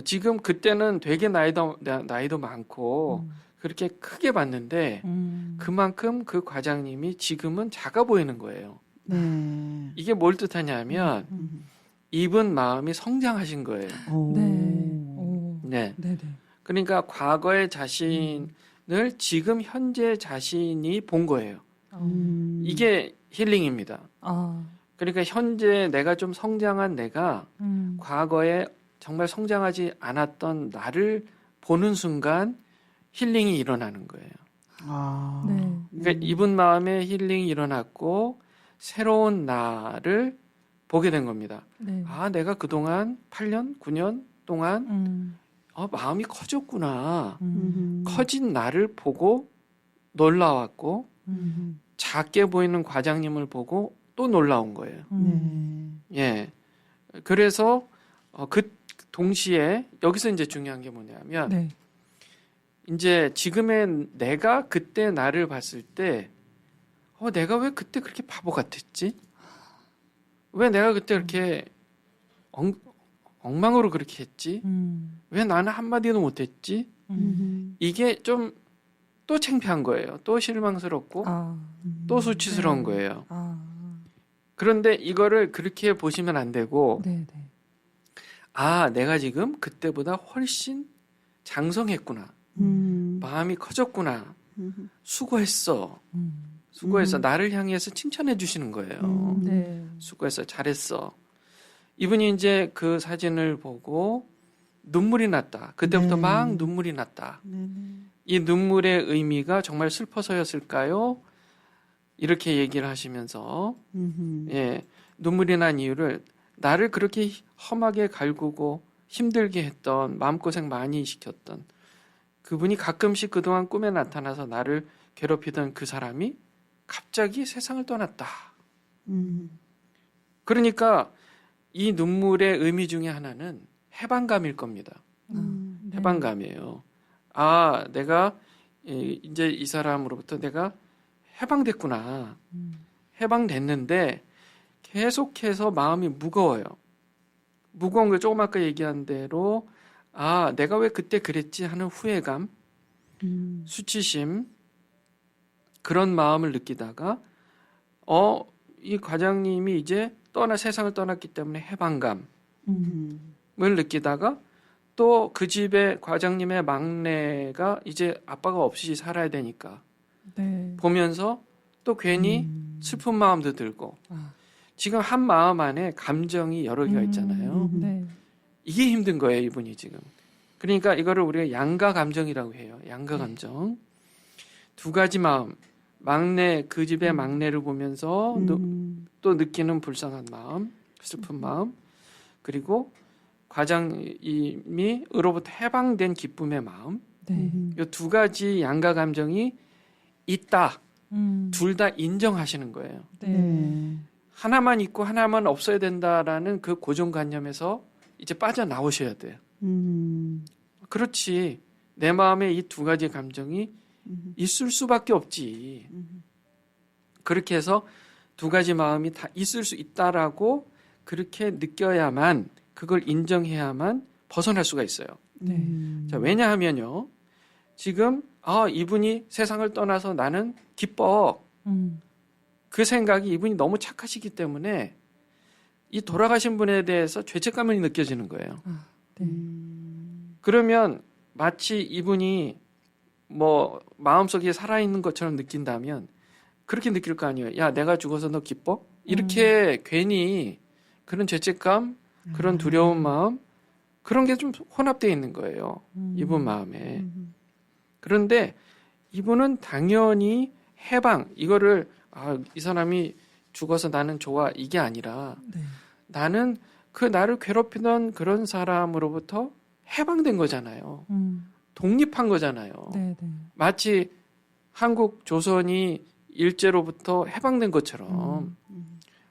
지금 그때는 되게 나이도 많고 그렇게 크게 봤는데 그만큼 그 과장님이 지금은 작아 보이는 거예요. 네. 이게 뭘 뜻하냐면 이분 마음이 성장하신 거예요. 네. 네네. 그러니까 과거의 자신을 지금 현재 자신이 본 거예요. 이게 힐링입니다. 그러니까 현재 내가 좀 성장한 내가 과거에 정말 성장하지 않았던 나를 보는 순간 힐링이 일어나는 거예요. 네. 그러니까 이분 마음에 힐링이 일어났고 새로운 나를 보게 된 겁니다. 네. 내가 그동안 8년, 9년 동안 마음이 커졌구나. 커진 나를 보고 놀라웠고 작게 보이는 과장님을 보고 또 놀라운 거예요. 예. 그래서 그 동시에 여기서 이제 중요한 게 뭐냐면 네. 이제 지금의 내가 그때 나를 봤을 때 내가 왜 그때 그렇게 바보 같았지? 왜 내가 그때 그렇게 엉망으로 그렇게 했지? 왜 나는 한마디도 못했지? 이게 좀 또 창피한 거예요. 또 실망스럽고 또 수치스러운 거예요. 그런데 이거를 그렇게 보시면 안 되고 내가 지금 그때보다 훨씬 장성했구나. 마음이 커졌구나. 수고했어. 나를 향해서 칭찬해 주시는 거예요. 네. 수고했어. 잘했어. 이분이 이제 그 사진을 보고 눈물이 났다. 그때부터 막 눈물이 났다. 이 눈물의 의미가 정말 슬퍼서였을까요? 이렇게 얘기를 하시면서 눈물이 난 이유를 나를 그렇게 험하게 갈구고 힘들게 했던 마음고생 많이 시켰던 그분이 가끔씩 그동안 꿈에 나타나서 나를 괴롭히던 그 사람이 갑자기 세상을 떠났다. 그러니까 이 눈물의 의미 중에 하나는 해방감일 겁니다. 해방감이에요. 내가 이제 이 사람으로부터 내가 해방됐구나. 해방됐는데 계속해서 마음이 무거워요. 무거운 걸 조금 아까 얘기한 대로 내가 왜 그때 그랬지 하는 후회감, 수치심 그런 마음을 느끼다가 이 과장님이 이제 세상을 떠났기 때문에 해방감을 느끼다가 또 그 집에 과장님의 막내가 이제 아빠가 없이 살아야 되니까 보면서 또 괜히 슬픈 마음도 들고 지금 한 마음 안에 감정이 여러 개가 있잖아요. 이게 힘든 거예요, 이분이 지금. 그러니까 이거를 우리가 양가 감정이라고 해요. 양가 감정. 두 가지 마음. 그 집의 막내를 보면서 또 느끼는 불쌍한 마음, 슬픈 마음, 그리고 과장님이로부터 해방된 기쁨의 마음. 이 두 가지 양가 감정이 있다. 둘 다 인정하시는 거예요. 하나만 있고 하나만 없어야 된다라는 그 고정관념에서 이제 빠져나오셔야 돼요. 그렇지. 내 마음에 이 두 가지 감정이 있을 수밖에 없지. 그렇게 해서 두 가지 마음이 다 있을 수 있다라고 그렇게 느껴야만 그걸 인정해야만 벗어날 수가 있어요. 자, 왜냐하면요. 지금 이분이 세상을 떠나서 나는 기뻐. 그 생각이 이분이 너무 착하시기 때문에 이 돌아가신 분에 대해서 죄책감이 느껴지는 거예요. 그러면 마치 이분이 마음속에 살아있는 것처럼 느낀다면 그렇게 느낄 거 아니에요. 야, 내가 죽어서 너 기뻐? 이렇게 괜히 그런 죄책감, 그런 두려운 마음, 그런 게 좀 혼합되어 있는 거예요. 이분 마음에. 그런데 이분은 당연히 해방, 이거를 이 사람이 죽어서 나는 좋아, 이게 아니라 네. 나는 그 나를 괴롭히던 그런 사람으로부터 해방된 거잖아요. 독립한 거잖아요. 네, 네. 마치 한국 조선이 일제로부터 해방된 것처럼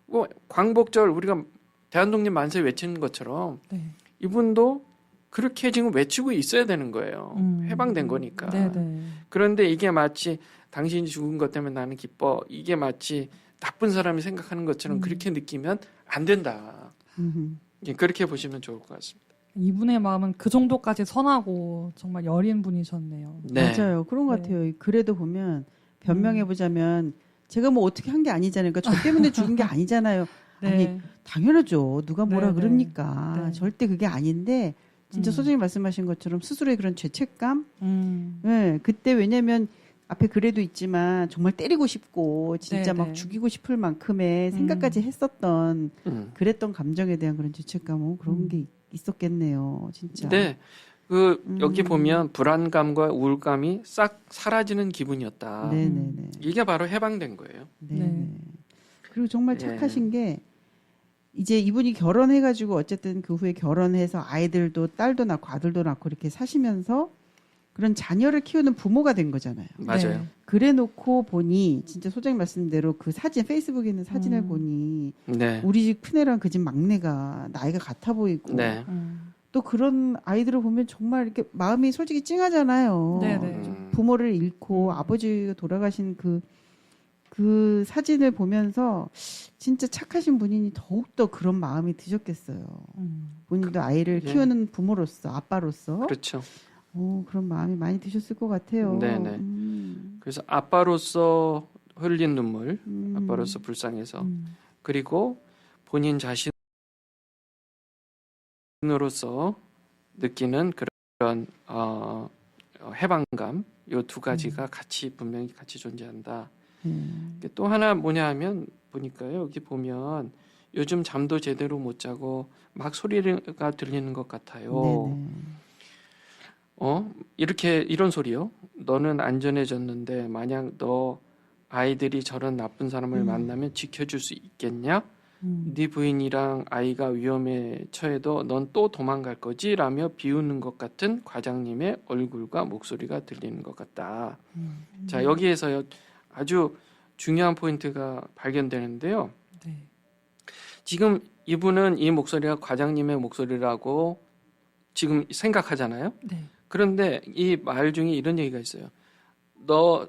뭐 광복절 우리가 대한독립 만세 외치는 것처럼 네. 이분도 그렇게 지금 외치고 있어야 되는 거예요. 해방된 거니까. 네, 네. 그런데 이게 마치 당신이 죽은 것 때문에 나는 기뻐. 이게 마치 나쁜 사람이 생각하는 것처럼 그렇게 느끼면 안 된다. 예, 그렇게 보시면 좋을 것 같습니다. 이분의 마음은 그 정도까지 선하고 정말 여린 분이셨네요. 네. 맞아요. 그런 것 네. 같아요. 그래도 보면 변명해 보자면 제가 뭐 어떻게 한 게 아니잖아요. 그러니까 저 때문에 죽은 게 아니잖아요. 네. 아니 당연하죠. 누가 뭐라 네, 네. 그럽니까? 네. 절대 그게 아닌데 진짜 소장님 말씀하신 것처럼 스스로의 그런 죄책감. 네, 그때 왜냐면 앞에 글에도 있지만 정말 때리고 싶고 진짜 네, 막 네. 죽이고 싶을 만큼의 생각까지 했었던 그랬던 감정에 대한 그런 죄책감, 그런 게 있었겠네요. 진짜. 네. 여기 보면 불안감과 우울감이 싹 사라지는 기분이었다. 네네네. 이게 바로 해방된 거예요. 네. 그리고 정말 예. 착하신 게 이제 이분이 결혼해가지고 어쨌든 그 후에 결혼해서 아이들도 딸도 낳고 아들도 낳고 이렇게 사시면서 그런 자녀를 키우는 부모가 된 거잖아요. 맞아요. 네. 그래 놓고 보니 진짜 소장님 말씀대로 그 사진 페이스북에 있는 사진을 보니 네. 우리 집 큰애랑 그 집 막내가 나이가 같아 보이고 네. 또 그런 아이들을 보면 정말 이렇게 마음이 솔직히 찡하잖아요. 네네. 부모를 잃고 아버지가 돌아가신 그 사진을 보면서 진짜 착하신 분이니 더욱더 그런 마음이 드셨겠어요. 본인도 아이를 예. 키우는 부모로서, 아빠로서. 그렇죠. 그런 마음이 많이 드셨을 것 같아요. 네네. 그래서 아빠로서 흘린 눈물, 아빠로서 불쌍해서 그리고 본인 자신으로서 느끼는 그런 해방감, 이 두 가지가 분명히 같이 존재한다. 또 하나 뭐냐 하면 보니까요, 여기 보면 요즘 잠도 제대로 못 자고 막 소리가 들리는 것 같아요. 네네. 이런 소리요. 너는 안전해졌는데 만약 너 아이들이 저런 나쁜 사람을 만나면 지켜줄 수 있겠냐? 네 부인이랑 아이가 위험에 처해도 넌 또 도망갈 거지? 라며 비웃는 것 같은 과장님의 얼굴과 목소리가 들리는 것 같다. 자, 여기에서 아주 중요한 포인트가 발견되는데요. 네. 지금 이분은 이 목소리가 과장님의 목소리라고 지금 생각하잖아요. 네. 그런데 이 말 중에 이런 얘기가 있어요. 너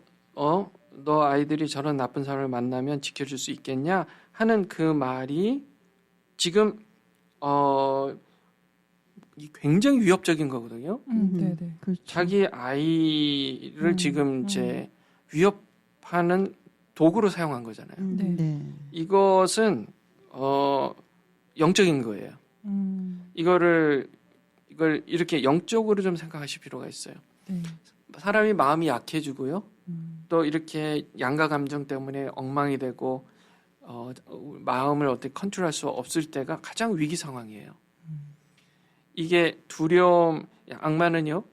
아이들이 저런 나쁜 사람을 만나면 지켜줄 수 있겠냐? 하는 그 말이 지금 굉장히 위협적인 거거든요. 네네. 그렇죠. 자기 아이를 지금 이제 위협하는 도구로 사용한 거잖아요. 네. 이것은 영적인 거예요. 이걸 이렇게 영적으로 좀 생각하실 필요가 있어요. 네. 사람이 마음이 약해지고요. 또 이렇게 양가 감정 때문에 엉망이 되고 마음을 어떻게 컨트롤할 수 없을 때가 가장 위기 상황이에요. 이게 두려움, 악마는요,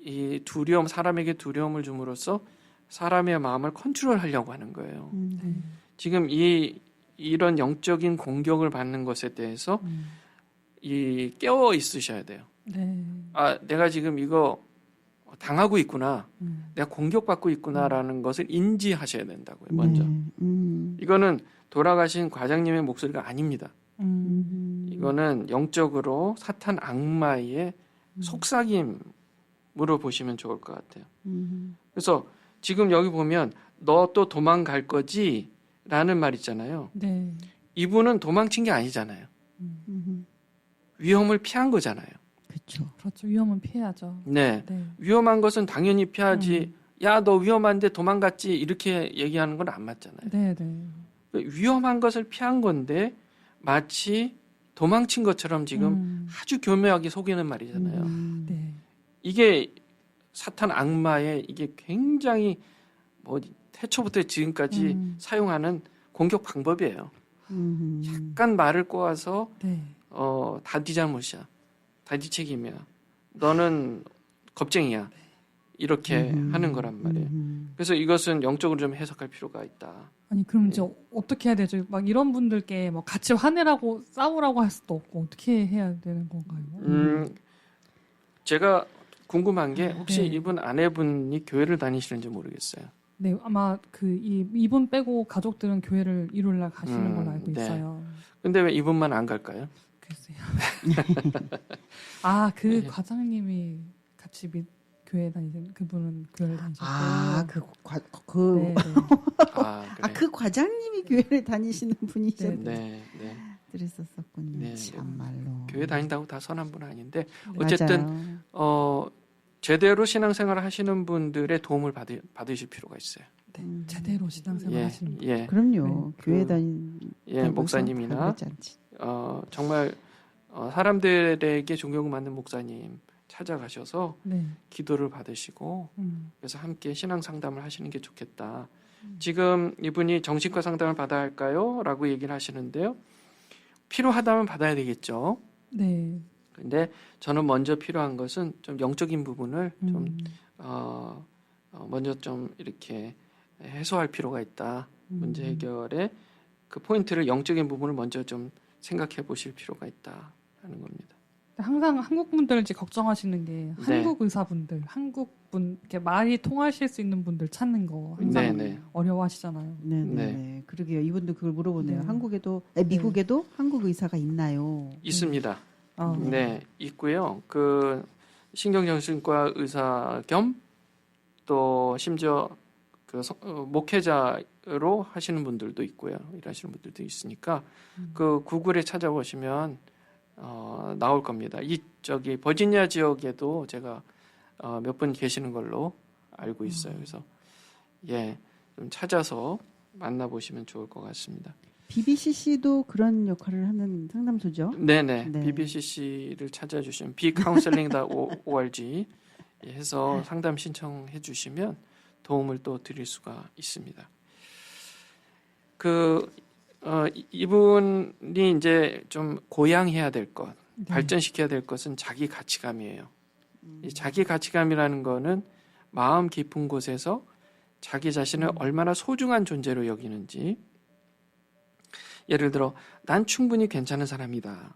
이 두려움, 사람에게 두려움을 줌으로써 사람의 마음을 컨트롤하려고 하는 거예요. 지금 이런 영적인 공격을 받는 것에 대해서 깨어 있으셔야 돼요. 네. 내가 지금 이거 당하고 있구나, 내가 공격받고 있구나라는 것을 인지하셔야 된다고요. 먼저. 이거는 돌아가신 과장님의 목소리가 아닙니다. 이거는 영적으로 사탄 악마의 속삭임으로 보시면 좋을 것 같아요. 그래서 지금 여기 보면 너 또 도망갈 거지? 라는 말 있잖아요. 네. 이분은 도망친 게 아니잖아요. 위험을 피한 거잖아요. 그렇죠. 그렇죠. 위험은 피해야죠. 네. 네. 위험한 것은 당연히 피하지. 야, 너 위험한데 도망갔지. 이렇게 얘기하는 건 안 맞잖아요. 네네. 위험한 것을 피한 건데 마치 도망친 것처럼 지금 아주 교묘하게 속이는 말이잖아요. 네. 이게 사탄 악마의 이게 굉장히 태초부터 지금까지 사용하는 공격 방법이에요. 음. 약간 말을 꼬아서 네. 다 네 잘못이야. 다 네 책임이야. 너는 겁쟁이야. 이렇게 하는 거란 말이에요. 그래서 이것은 영적으로 좀 해석할 필요가 있다. 아니 그럼 이제 어떻게 해야 되죠? 막 이런 분들께 뭐 같이 화내라고 싸우라고 할 수도 없고 어떻게 해야 되는 건가요? 제가 궁금한 게 혹시 네. 이분 아내분이 교회를 다니시는지 모르겠어요. 네, 아마 이분 빼고 가족들은 교회를 일요일 날 가시는 걸로 알고 네. 있어요. 근데 왜 이분만 안 갈까요? 글쎄요. 그 과장님이 같이 교회 다니는 그분은 교회를 다니셨고. 그 네, 네. 그래. 그 과장님이 교회를 다니시는 분이셨네. 네, 네. 그랬었군요. 네. 참말로. 교회 다닌다고 다 선한 분은 아닌데 어쨌든 맞아요. 제대로 신앙생활을 하시는 분들의 도움을 받으실 필요가 있어요. 네, 제대로 신앙생활 하시는 분. 예, 그럼요. 네. 교회 다닌 목사님이나 정말 사람들에게 존경받는 목사님 찾아가셔서 네. 기도를 받으시고 그래서 함께 신앙 상담을 하시는 게 좋겠다. 지금 이분이 정신과 상담을 받아야 할까요? 라고 얘기를 하시는데요. 필요하다면 받아야 되겠죠. 네. 근데 저는 먼저 필요한 것은 좀 영적인 부분을 좀 먼저 좀 이렇게 해소할 필요가 있다. 문제 해결의 그 포인트를 영적인 부분을 먼저 좀 생각해 보실 필요가 있다 하는 겁니다. 항상 한국 분들 이제 걱정하시는 게 네. 한국 의사분들, 한국 분 이렇게 말이 통하실 수 있는 분들 찾는 거 항상 네네. 어려워하시잖아요. 네. 그러게요. 이분도 그걸 물어보네요. 네. 미국에도 한국 의사가 있나요? 있습니다. 아, 네, 있고요. 그 신경정신과 의사 겸 또 심지어 그 목회자로 하시는 분들도 있고요. 일하시는 분들도 있으니까 그 구글에 찾아보시면 나올 겁니다. 저기 버지니아 지역에도 제가 몇 분 계시는 걸로 알고 있어요. 그래서 좀 찾아서 만나보시면 좋을 것 같습니다. BBCC도 그런 역할을 하는 상담소죠. 네네. 네. BBCC를 찾아주시면 bcounseling.org 해서 상담 신청해 주시면 도움을 또 드릴 수가 있습니다. 이분이 이제 좀 고양해야 될 것, 발전시켜야 될 것은 자기 가치감이에요. 이 자기 가치감이라는 거는 마음 깊은 곳에서 자기 자신을 얼마나 소중한 존재로 여기는지, 예를 들어 난 충분히 괜찮은 사람이다.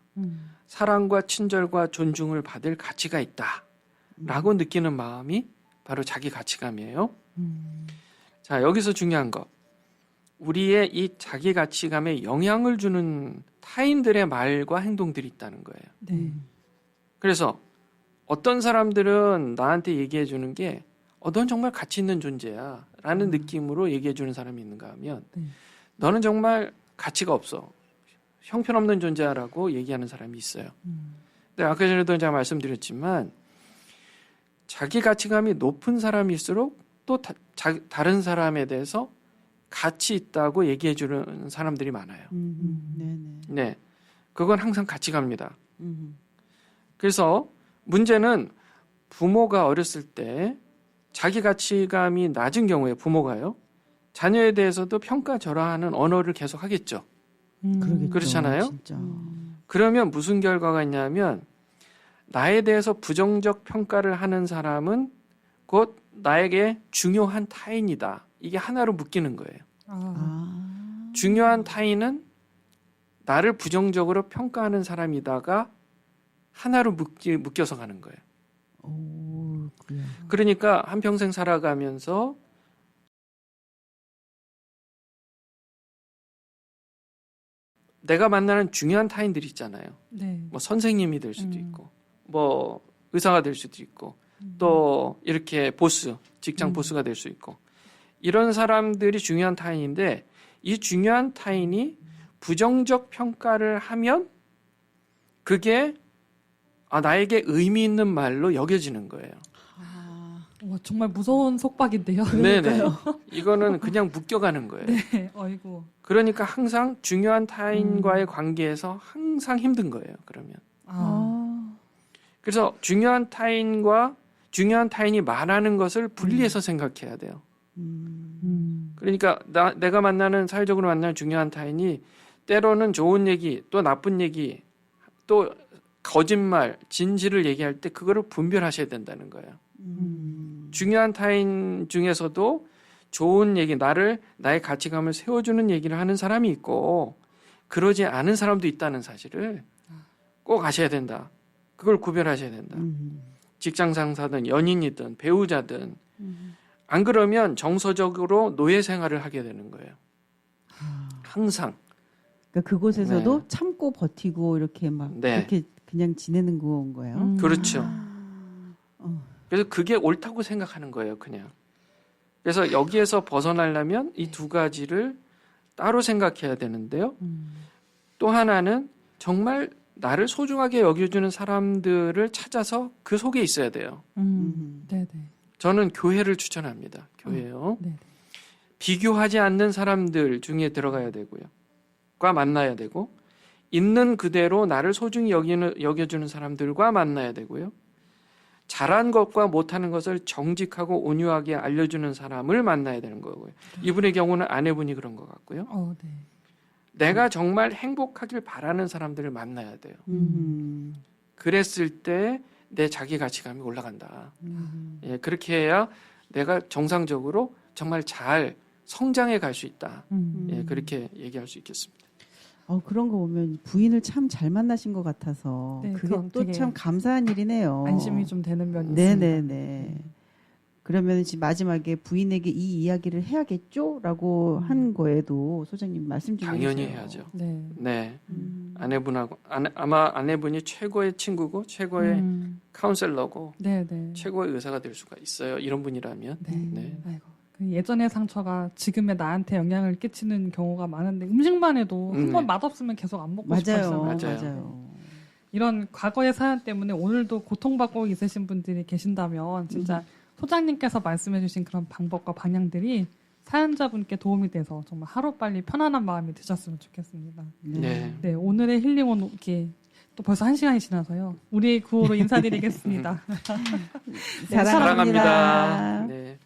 사랑과 친절과 존중을 받을 가치가 있다. 라고 느끼는 마음이 바로 자기 가치감이에요. 자, 여기서 중요한 거. 우리의 이 자기 가치감에 영향을 주는 타인들의 말과 행동들이 있다는 거예요. 네. 그래서 어떤 사람들은 나한테 얘기해 주는 게 넌 정말 가치 있는 존재야 라는 느낌으로 얘기해 주는 사람이 있는가 하면 너는 정말 가치가 없어. 형편없는 존재라고 얘기하는 사람이 있어요. 근데 아까 전에도 제가 말씀드렸지만 자기 가치감이 높은 사람일수록 또 다른 사람에 대해서 가치 있다고 얘기해 주는 사람들이 많아요. 네, 그건 항상 가치갑니다. 그래서 문제는 부모가 어렸을 때 자기 가치감이 낮은 경우에 부모가요. 자녀에 대해서도 평가절하하는 언어를 계속 하겠죠. 그러겠죠, 그렇잖아요. 진짜. 그러면 무슨 결과가 있냐면 나에 대해서 부정적 평가를 하는 사람은 곧 나에게 중요한 타인이다. 이게 하나로 묶이는 거예요. 중요한 타인은 나를 부정적으로 평가하는 사람이다가 하나로 묶여서 가는 거예요. 그래요. 그러니까 한평생 살아가면서 내가 만나는 중요한 타인들이 있잖아요. 네. 뭐 선생님이 될 수도 있고, 뭐 의사가 될 수도 있고, 또 이렇게 보스, 직장 보스가 될 수 있고, 이런 사람들이 중요한 타인인데 이 중요한 타인이 부정적 평가를 하면 그게 나에게 의미 있는 말로 여겨지는 거예요. 와, 정말 무서운 속박인데요. 네네. 이거는 그냥 묶여가는 거예요. 네, 어이구. 그러니까 항상 중요한 타인과의 관계에서 항상 힘든 거예요. 그러면. 그래서 중요한 타인과 중요한 타인이 말하는 것을 분리해서 생각해야 돼요. 그러니까 내가 만나는 사회적으로 만나는 중요한 타인이 때로는 좋은 얘기 또 나쁜 얘기 또 거짓말 진실을 얘기할 때 그거를 분별하셔야 된다는 거예요. 중요한 타인 중에서도 좋은 얘기 나의 가치감을 세워주는 얘기를 하는 사람이 있고 그러지 않은 사람도 있다는 사실을 꼭 아셔야 된다. 그걸 구별하셔야 된다. 직장 상사든 연인이든 배우자든 안 그러면 정서적으로 노예 생활을 하게 되는 거예요. 항상. 그러니까 그곳에서도 네. 참고 버티고 이렇게 막 네. 그렇게 그냥 지내는 건 거예요. 그렇죠. 어. 그래서 그게 옳다고 생각하는 거예요, 그냥. 그래서 여기에서 벗어나려면 이 두 가지를 따로 생각해야 되는데요. 또 하나는 정말 나를 소중하게 여겨주는 사람들을 찾아서 그 속에 있어야 돼요. 네네. 저는 교회를 추천합니다. 교회요. 네. 비교하지 않는 사람들 중에 들어가야 되고요. 과 만나야 되고 있는 그대로 나를 소중히 여겨주는 사람들과 만나야 되고요. 잘한 것과 못하는 것을 정직하고 온유하게 알려주는 사람을 만나야 되는 거고요. 이분의 경우는 아내분이 그런 것 같고요. 네. 내가 정말 행복하길 바라는 사람들을 만나야 돼요. 그랬을 때 내 자기 가치감이 올라간다. 예, 그렇게 해야 내가 정상적으로 정말 잘 성장해 갈 수 있다. 예, 그렇게 얘기할 수 있겠습니다. 그런 거 보면 부인을 참 잘 만나신 것 같아서 네, 그게 그건 또 되게 참 감사한 일이네요. 안심이 좀 되는 면이 있습니다. 네네네. 그러면 지금 마지막에 부인에게 이 이야기를 해야겠죠?라고 한 거에도 소장님 말씀 좀 당연히 해주세요. 해야죠. 네. 네, 아내분하고 아마 아내분이 최고의 친구고 최고의 카운셀러고 네네. 최고의 의사가 될 수가 있어요. 이런 분이라면. 네. 네. 아이고. 그 예전의 상처가 지금의 나한테 영향을 끼치는 경우가 많은데 음식만 해도 한 번 맛없으면 계속 안 먹고 싶어요. 맞아요. 이런 과거의 사연 때문에 오늘도 고통받고 있으신 분들이 계신다면 진짜 소장님께서 말씀해주신 그런 방법과 방향들이 사연자분께 도움이 돼서 정말 하루빨리 편안한 마음이 드셨으면 좋겠습니다. 네. 네, 오늘의 힐링온 이렇게 또 벌써 1시간이 지나서요. 우리의 구호로 인사드리겠습니다. 사랑합니다. 사랑합니다. 네.